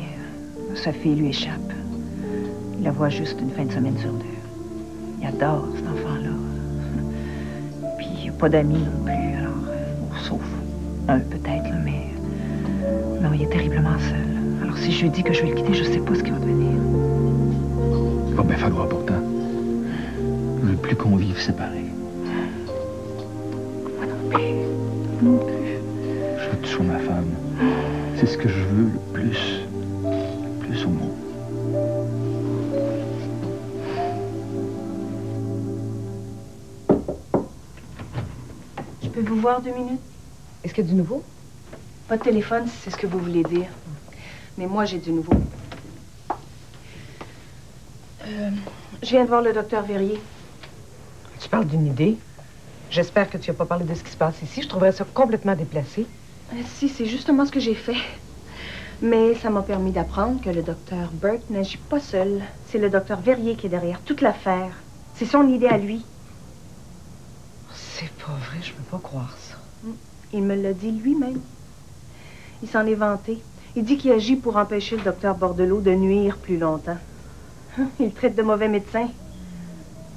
Sa fille lui échappe. Il la voit juste une fin de semaine sur 2. Il adore cet enfant-là. Puis il n'y a pas d'amis non plus, alors... sauf un peut-être, là, mais... Non, il est terriblement seul. Alors si je lui dis que je vais le quitter, je sais pas ce qu'il va devenir. Il va bien falloir pourtant. Je veux plus qu'on vive séparés. Moi non plus. Non plus. Je veux que tu sois ma femme. C'est ce que je veux le plus. Le plus au monde. Je peux vous voir 2 minutes? Est-ce qu'il y a du nouveau? Pas de téléphone, si c'est ce que vous voulez dire. Mais moi, j'ai du nouveau. Je viens de voir le docteur Verrier. Tu parles d'une idée. J'espère que tu n'as pas parlé de ce qui se passe ici. Je trouverais ça complètement déplacé. Si, c'est justement ce que j'ai fait. Mais ça m'a permis d'apprendre que le docteur Burke n'agit pas seul. C'est le docteur Verrier qui est derrière toute l'affaire. C'est son idée à lui. C'est pas vrai, je peux pas croire ça. Il me l'a dit lui-même. Il s'en est vanté. Il dit qu'il agit pour empêcher le docteur Bordelot de nuire plus longtemps. Il traite de mauvais médecin.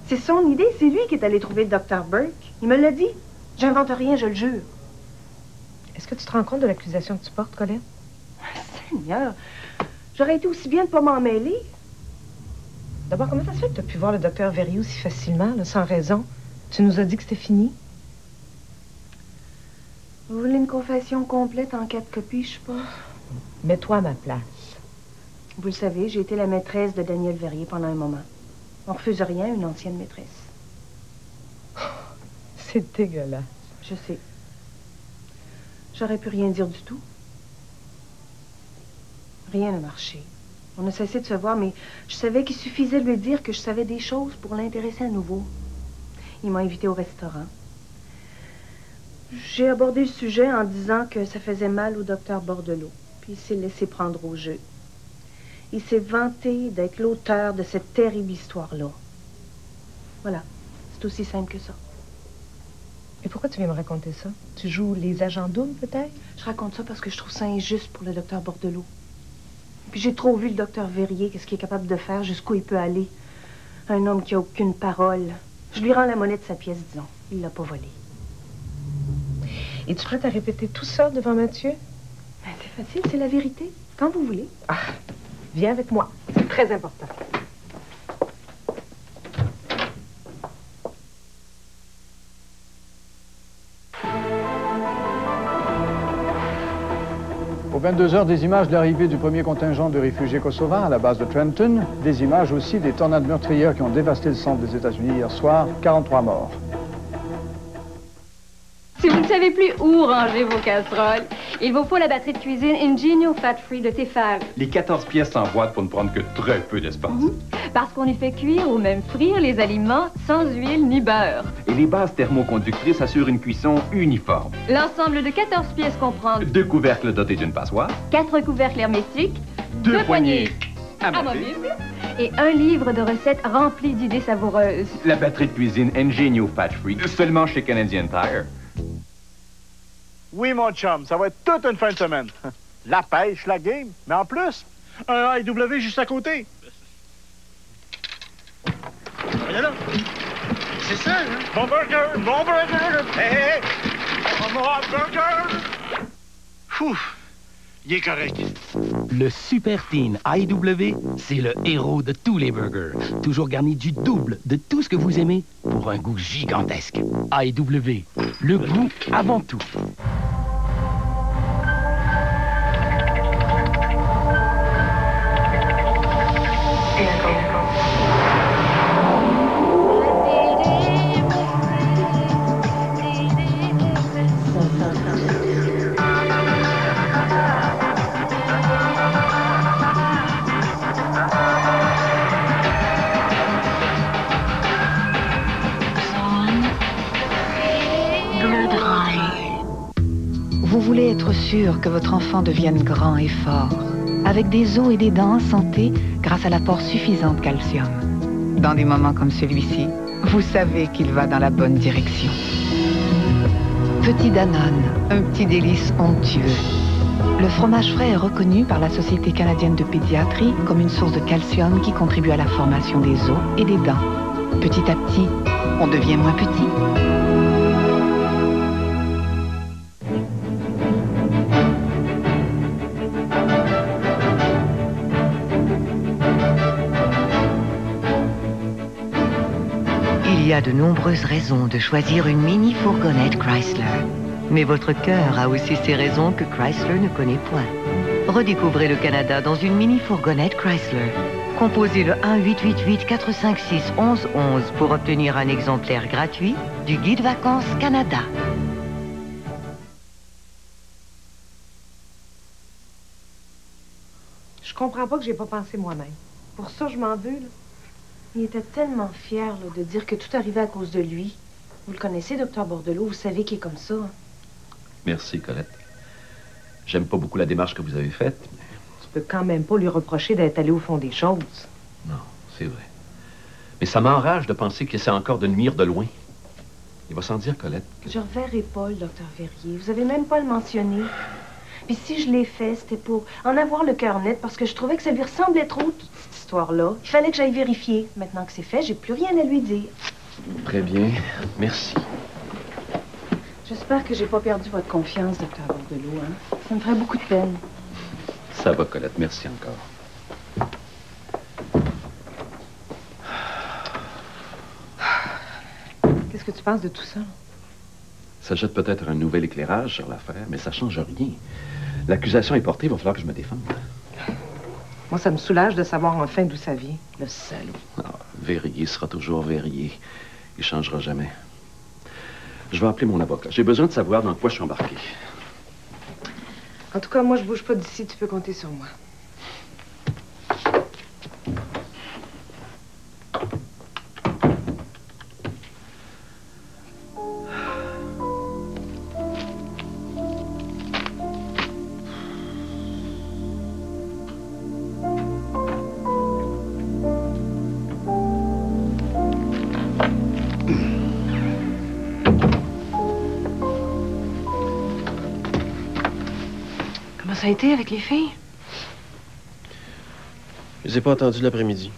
C'est son idée, c'est lui qui est allé trouver le docteur Burke. Il me l'a dit. J'invente rien, je le jure. Est-ce que tu te rends compte de l'accusation que tu portes, Colette? Seigneur, j'aurais été aussi bien de pas m'en mêler. D'abord, comment ça se fait que tu as pu voir le docteur Verrier aussi facilement, là, sans raison? Tu nous as dit que c'était fini. Vous voulez une confession complète en 4 copies, je sais pas? Mets-toi à ma place. Vous le savez, j'ai été la maîtresse de Daniel Verrier pendant un moment. On refuse rien à une ancienne maîtresse. C'est dégueulasse. Je sais. J'aurais pu rien dire du tout. Rien n'a marché. On a cessé de se voir, mais je savais qu'il suffisait de lui dire que je savais des choses pour l'intéresser à nouveau. Il m'a invité au restaurant. J'ai abordé le sujet en disant que ça faisait mal au docteur Bordelot. Puis il s'est laissé prendre au jeu. Il s'est vanté d'être l'auteur de cette terrible histoire-là. Voilà. C'est aussi simple que ça. Et pourquoi tu viens me raconter ça? Tu joues les agents doubles, peut-être? Je raconte ça parce que je trouve ça injuste pour le docteur Bordelot. Puis j'ai trop vu le docteur Verrier, qu'est-ce qu'il est capable de faire, jusqu'où il peut aller. Un homme qui a aucune parole. Je lui rends la monnaie de sa pièce, disons. Il l'a pas volée. Es-tu prête à répéter tout ça devant Mathieu? Ben, c'est facile, c'est la vérité. Quand vous voulez. Ah, viens avec moi. C'est très important. Aux 22h, des images de l'arrivée du premier contingent de réfugiés kosovars à la base de Trenton. Des images aussi des tornades meurtrières qui ont dévasté le centre des États-Unis hier soir. 43 morts. Si vous ne savez plus où ranger vos casseroles, il vous faut la batterie de cuisine Ingenio Fat Free de Tefal. Les 14 pièces en boîte pour ne prendre que très peu d'espace. Parce qu'on y fait cuire ou même frire les aliments sans huile ni beurre. Et les bases thermoconductrices assurent une cuisson uniforme. L'ensemble de 14 pièces comprend 2 couvercles dotés d'une passoire, 4 couvercles hermétiques, 2 poignées amovibles et un livre de recettes rempli d'idées savoureuses. La batterie de cuisine Ingenio Fat Free, seulement chez Canadian Tire. Oui, mon chum, ça va être toute une fin de semaine. La pêche, la game, mais en plus, un AEW juste à côté. Regarde là. C'est ça, hein? Bon burger, bon burger. Hey, hey, bon burger. Ouf, il est correct. Le Super Teen AEW, c'est le héros de tous les burgers. Toujours garni du double de tout ce que vous aimez pour un goût gigantesque. AEW, le goût avant tout. Vous voulez être sûr que votre enfant devienne grand et fort, avec des os et des dents en santé grâce à l'apport suffisant de calcium. Dans des moments comme celui-ci, vous savez qu'il va dans la bonne direction. Petit Danone, un petit délice onctueux. Le fromage frais est reconnu par la Société canadienne de pédiatrie comme une source de calcium qui contribue à la formation des os et des dents. Petit à petit, on devient moins petit. Il y a de nombreuses raisons de choisir une mini-fourgonnette Chrysler. Mais votre cœur a aussi ses raisons que Chrysler ne connaît point. Redécouvrez le Canada dans une mini-fourgonnette Chrysler. Composez le 1-888-456-1111 pour obtenir un exemplaire gratuit du Guide Vacances Canada. Je comprends pas que j'ai pas pensé moi-même. Pour ça, je m'en veux, là. Il était tellement fier, là, de dire que tout arrivait à cause de lui. Vous le connaissez, Dr. Bordelot, vous savez qu'il est comme ça. Hein? Merci, Colette. J'aime pas beaucoup la démarche que vous avez faite, mais... Tu peux quand même pas lui reprocher d'être allé au fond des choses. Non, c'est vrai. Mais ça m'enrage de penser qu'il essaie encore de nuire de loin. Il va s'en dire, Colette. Je reverrai pas le Dr. Verrier. Vous avez même pas à le mentionner. Puis si je l'ai fait, c'était pour en avoir le cœur net, parce que je trouvais que ça lui ressemblait trop, toute cette histoire-là. Il fallait que j'aille vérifier. Maintenant que c'est fait, j'ai plus rien à lui dire. Très bien. Merci. J'espère que j'ai pas perdu votre confiance, Dr. Bordelot, hein? Ça me ferait beaucoup de peine. Ça va, Colette. Merci encore. Qu'est-ce que tu penses de tout ça? Ça jette peut-être un nouvel éclairage sur l'affaire, mais ça change rien. L'accusation est portée, il va falloir que je me défende. Moi, ça me soulage de savoir enfin d'où ça vient. Le salaud. Ah, Verrier sera toujours Verrier. Il changera jamais. Je vais appeler mon avocat. J'ai besoin de savoir dans quoi je suis embarqué. En tout cas, moi, je bouge pas d'ici. Tu peux compter sur moi. Ça a été avec les filles? Je les ai pas entendues l'après-midi.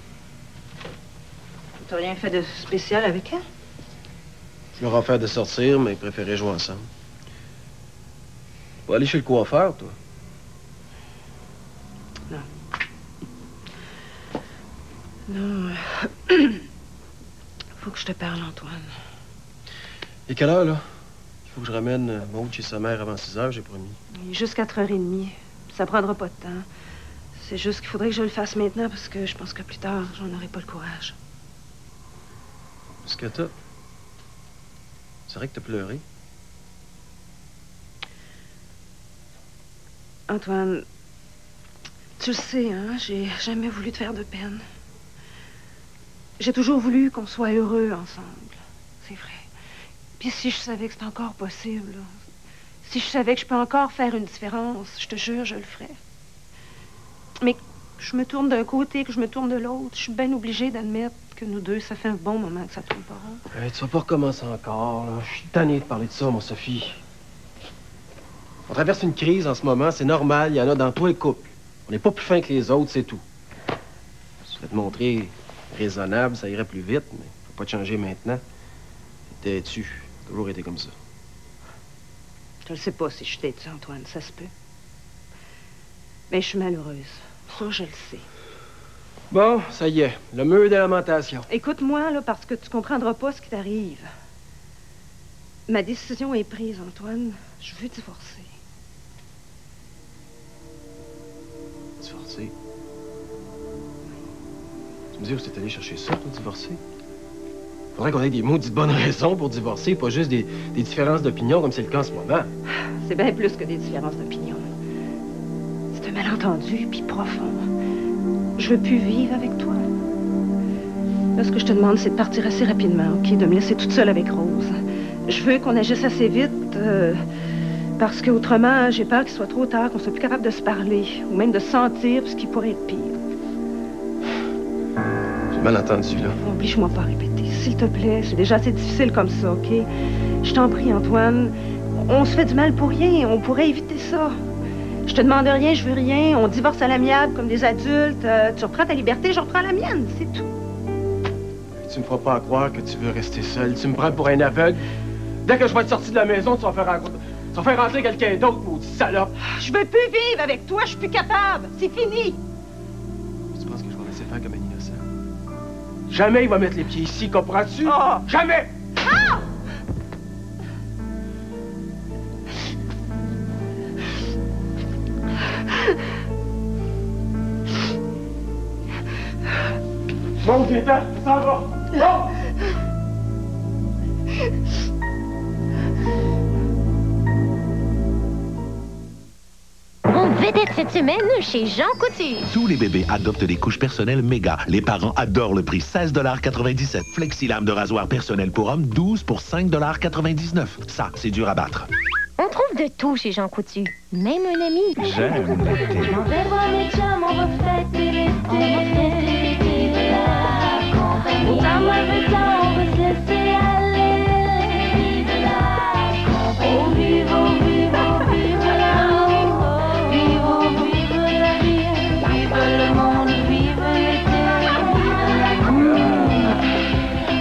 T'as rien fait de spécial avec elle? Je leur ai offert de sortir, mais ils préféraient jouer ensemble. Pas aller chez le coiffeur, toi? Non. Non. Faut que je te parle, Antoine. Et quelle heure, là? Il faut que je ramène Maud chez sa mère avant 6 heures, j'ai promis. Il est juste 4h30. Ça prendra pas de temps. C'est juste qu'il faudrait que je le fasse maintenant parce que je pense que plus tard, j'en aurai pas le courage. Qu'est-ce que t'as? C'est vrai que t'as pleuré? Antoine, tu le sais, hein? J'ai jamais voulu te faire de peine. J'ai toujours voulu qu'on soit heureux ensemble. C'est vrai. Puis si je savais que c'était encore possible, là, si je savais que je peux encore faire une différence, je te jure, je le ferais. Mais que je me tourne d'un côté, que je me tourne de l'autre, je suis bien obligée d'admettre que nous deux, ça fait un bon moment que ça tourne pas rond. Tu vas pas recommencer encore, là. Je suis tanné de parler de ça, mon Sophie. On traverse une crise en ce moment, c'est normal, il y en a dans tous les couples. On n'est pas plus fin que les autres, c'est tout. Si je vais te montrer raisonnable, ça irait plus vite, mais faut pas te changer maintenant. T'es têtu. Toujours été comme ça. Je ne sais pas si je suis têtue, Antoine, ça se peut. Mais je suis malheureuse. Ça, je le sais. Bon, ça y est, le mur de lamentation. Écoute-moi, là, parce que tu comprendras pas ce qui t'arrive. Ma décision est prise, Antoine. Je veux divorcer. Divorcer? Tu me dis où t'es allé chercher ça, pour divorcer? Faudrait qu'on ait des maudites bonnes raisons pour divorcer, pas juste des différences d'opinion comme c'est le cas en ce moment. C'est bien plus que des différences d'opinion. C'est un malentendu, puis profond. Je veux plus vivre avec toi. Là, ce que je te demande, c'est de partir assez rapidement, OK? De me laisser toute seule avec Rose. Je veux qu'on agisse assez vite, parce qu'autrement, j'ai peur qu'il soit trop tard, qu'on soit plus capable de se parler, ou même de se sentir, ce qui pourrait être pire. Je Mal entendu, là. Oblige-moi pas à répéter, s'il te plaît. C'est déjà assez difficile comme ça, OK? Je t'en prie, Antoine. On se fait du mal pour rien. On pourrait éviter ça. Je te demande rien, je veux rien. On divorce à l'amiable comme des adultes. Tu reprends ta liberté, je reprends la mienne. C'est tout. Tu me feras pas croire que tu veux rester seul. Tu me prends pour un aveugle. Dès que je vais être sorti de la maison, tu vas faire rentrer quelqu'un d'autre, maudit salope. Je veux plus vivre avec toi. Je suis plus capable. C'est fini. Tu penses que je vais laisser faire comme un innocent? Jamais il va mettre les pieds ici, comprends-tu? Oh. Jamais! Ah! Bon, viens-t'en, ça va. Bon! En vedette cette semaine chez Jean Coutu. Tous les bébés adoptent des couches personnelles méga. Les parents adorent le prix, 16,97 $. Flexi-lame de rasoir personnel pour hommes, 12 pour 5,99 $. Ça, c'est dur à battre. On trouve de tout chez Jean Coutu. Même un ami. J'aime l'été. On va voir mes chums, on va fêter l'été. On va fêter l'été de la compagnie. Autant avec ça, on va se laisser aller. Vive la compagnie. Oh, vive, oh, vive, oh, vive la vive, oh, vive la vie. Vive le monde, vive l'été. Vive la compagnie.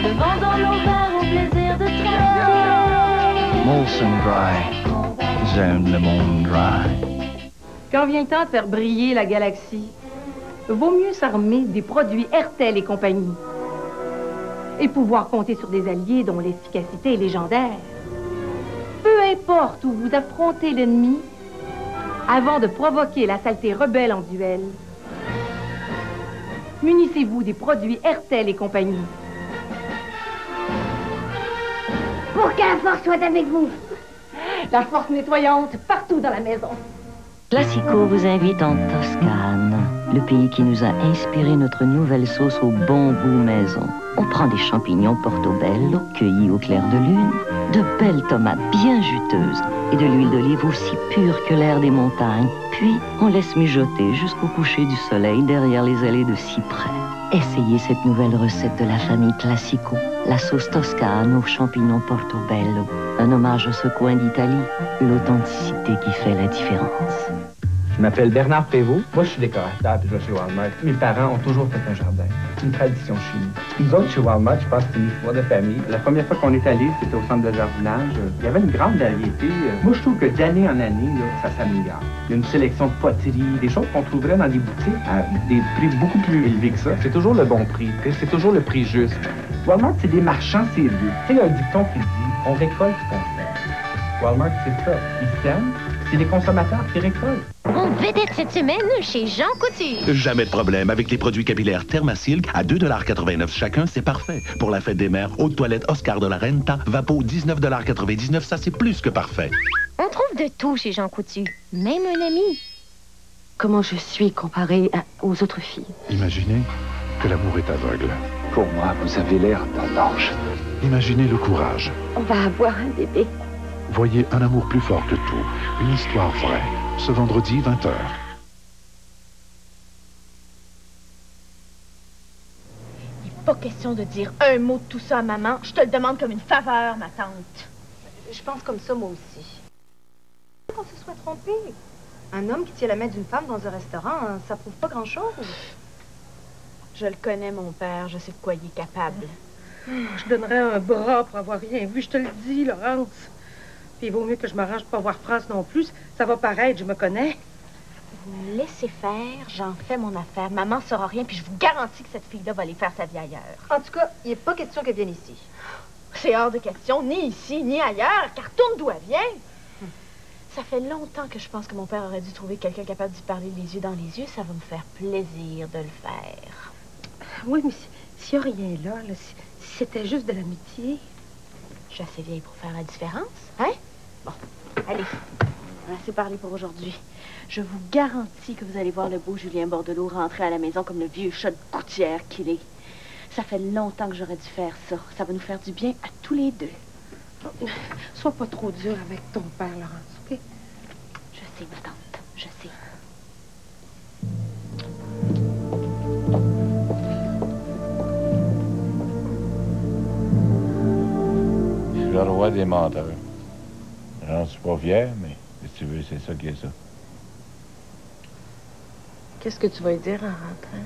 Le vent dans nos verres, au plaisir de travailler. Molson Dry. J'aime le monde dry. Quand vient le temps de faire briller la galaxie, vaut mieux s'armer des produits Hertel et compagnie et pouvoir compter sur des alliés dont l'efficacité est légendaire. Peu importe où vous affrontez l'ennemi, avant de provoquer la saleté rebelle en duel, munissez-vous des produits Hertel et compagnie. Pour que la force soit avec vous. La force nettoyante partout dans la maison. Classico vous invite en Toscane, le pays qui nous a inspiré notre nouvelle sauce au bon goût maison. On prend des champignons portobello cueillis au clair de lune, de belles tomates bien juteuses et de l'huile d'olive aussi pure que l'air des montagnes. Puis, on laisse mijoter jusqu'au coucher du soleil derrière les allées de cyprès. Essayez cette nouvelle recette de la famille Classico, la sauce toscane aux champignons portobello. Un hommage à ce coin d'Italie, l'authenticité qui fait la différence. Je m'appelle Bernard Prévost. Moi, je suis décorateur puis je vais chez Walmart. Mes parents ont toujours fait un jardin. C'est une tradition chez nous. Nous autres, chez Walmart, je pense que c'est une histoire de famille. La première fois qu'on est allé, c'était au centre de jardinage. Il y avait une grande variété. Moi, je trouve que d'année en année, là, ça s'améliore. Il y a une sélection de poteries, des choses qu'on trouverait dans des boutiques à des prix beaucoup plus élevés que ça. C'est toujours le bon prix. C'est toujours le prix juste. Walmart, c'est des marchands sérieux. Tu sais, il y a un dicton qui dit « On récolte ce qu'on fait ». Walmart, c'est ça. Ils s'aiment. C'est les consommateurs qui récoltent. En vedette cette semaine chez Jean Coutu. Jamais de problème. Avec les produits capillaires Thermasilk à 2,89 $ chacun, c'est parfait. Pour la fête des mères, eau de toilette Oscar de la Renta, Vapo 19,99 $, ça c'est plus que parfait. On trouve de tout chez Jean Coutu. Même un ami. Comment je suis comparée aux autres filles. Imaginez que l'amour est aveugle. Pour moi, vous avez l'air d'un ange. Imaginez le courage. On va avoir un bébé. Voyez un amour plus fort que tout. Une histoire vraie. Ce vendredi, 20h. Il n'est pas question de dire un mot de tout ça à maman. Je te le demande comme une faveur, ma tante. Je pense comme ça, moi aussi. Qu'on se soit trompé. Un homme qui tient la main d'une femme dans un restaurant, ça prouve pas grand-chose. Je le connais, mon père. Je sais de quoi il est capable. Je donnerais un bras pour avoir rien vu, je te le dis, Laurence. Puis il vaut mieux que je m'arrange pour voir France non plus. Ça va paraître, je me connais. Vous me laissez faire, j'en fais mon affaire. Maman ne saura rien, puis je vous garantis que cette fille-là va aller faire sa vie ailleurs. En tout cas, il n'est pas question qu'elle vienne ici. C'est hors de question, ni ici, ni ailleurs, car tourne d'où elle vient. Ça fait longtemps que je pense que mon père aurait dû trouver quelqu'un capable d'y parler les yeux dans les yeux. Ça va me faire plaisir de le faire. Oui, mais s'il n'y a rien là, si c'était juste de l'amitié... Je suis assez vieille pour faire la différence, hein? Bon, allez, on a assez parlé pour aujourd'hui. Je vous garantis que vous allez voir le beau Julien Bordelot rentrer à la maison comme le vieux chat de gouttière qu'il est. Ça fait longtemps que j'aurais dû faire ça. Ça va nous faire du bien à tous les deux. Sois pas trop dur avec ton père, Laurence, OK? Je sais, ma tante, je sais. l'air des menteurs. J'en suis pas fier, mais si tu veux, c'est ça qui est ça. Qu'est-ce que tu vas lui dire en rentrant?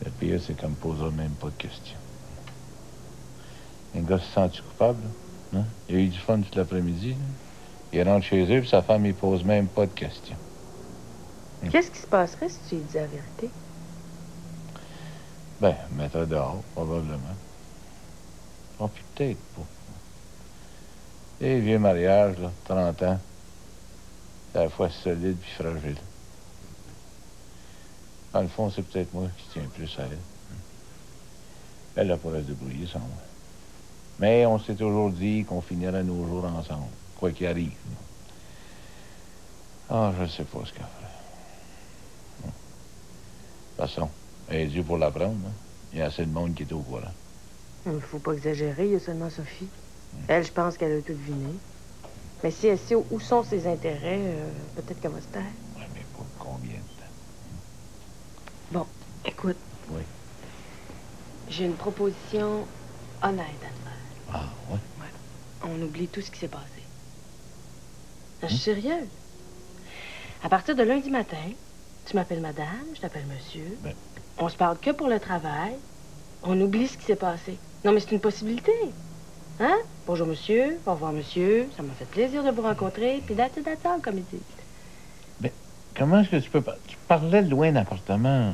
Le pire, c'est qu'elle me posera même pas de questions. Un gars se sent-tu coupable, là? Hein? Il a eu du fun toute l'après-midi. Là. Il rentre chez eux, puis sa femme, il pose même pas de questions. Qu'est-ce qui se passerait si tu lui dis la vérité? Ben, mettre dehors, probablement. Oh, puis peut-être pas. Et vieux mariage, là, 30 ans. C'est à la fois solide puis fragile. Dans le fond, c'est peut-être moi qui tiens plus à elle. Elle pourrait se débrouiller sans moi. Mais on s'est toujours dit qu'on finirait nos jours ensemble, quoi qu'il arrive. Ah, je sais pas ce qu'elle ferait. De toute façon, elle est due pour l'apprendre. Hein? Il y a assez de monde qui est au courant. Il faut pas exagérer, il y a seulement Sophie. Elle, je pense qu'elle a tout deviné. Mais si elle sait où sont ses intérêts, peut-être qu'elle va se taire. Oui, mais pour combien de temps? Bon, écoute. Oui. J'ai une proposition honnête à te faire. Ah, oui? Ouais. On oublie tout ce qui s'est passé. Je suis sérieuse. À partir de lundi matin, tu m'appelles madame, je t'appelle monsieur. Ben. On se parle que pour le travail. On oublie ce qui s'est passé. Non, mais c'est une possibilité. Hein? Bonjour, monsieur. Au revoir, monsieur. Ça m'a fait plaisir de vous rencontrer. Puis that's all, comme ils disent. Mais comment est-ce que tu peux... Tu parlais de loin d'appartement.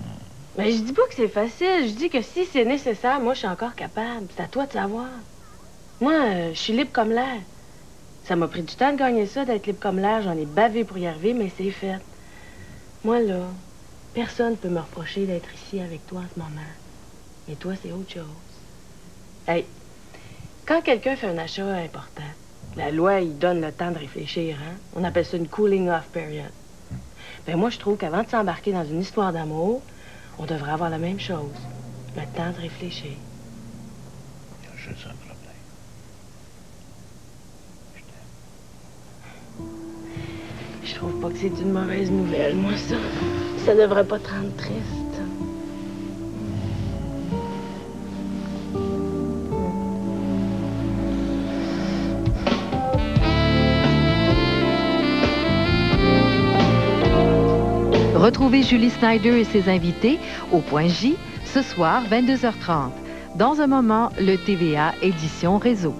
Mais je dis pas que c'est facile. Je dis que si c'est nécessaire, moi, je suis encore capable. C'est à toi de savoir. Moi, je suis libre comme l'air. Ça m'a pris du temps de gagner ça, d'être libre comme l'air. J'en ai bavé pour y arriver, mais c'est fait. Moi, là, personne ne peut me reprocher d'être ici avec toi en ce moment. Et toi, c'est autre chose. Hey, quand quelqu'un fait un achat important, la loi, il donne le temps de réfléchir, hein? On appelle ça une cooling-off period. Ben moi, je trouve qu'avant de s'embarquer dans une histoire d'amour, on devrait avoir la même chose. Le temps de réfléchir. Il y a juste un problème. Je trouve pas que c'est une mauvaise nouvelle, moi, ça. Ça devrait pas te rendre triste. Retrouvez Julie Snyder et ses invités au Point J ce soir, 22h30. Dans un moment, le TVA Édition Réseau.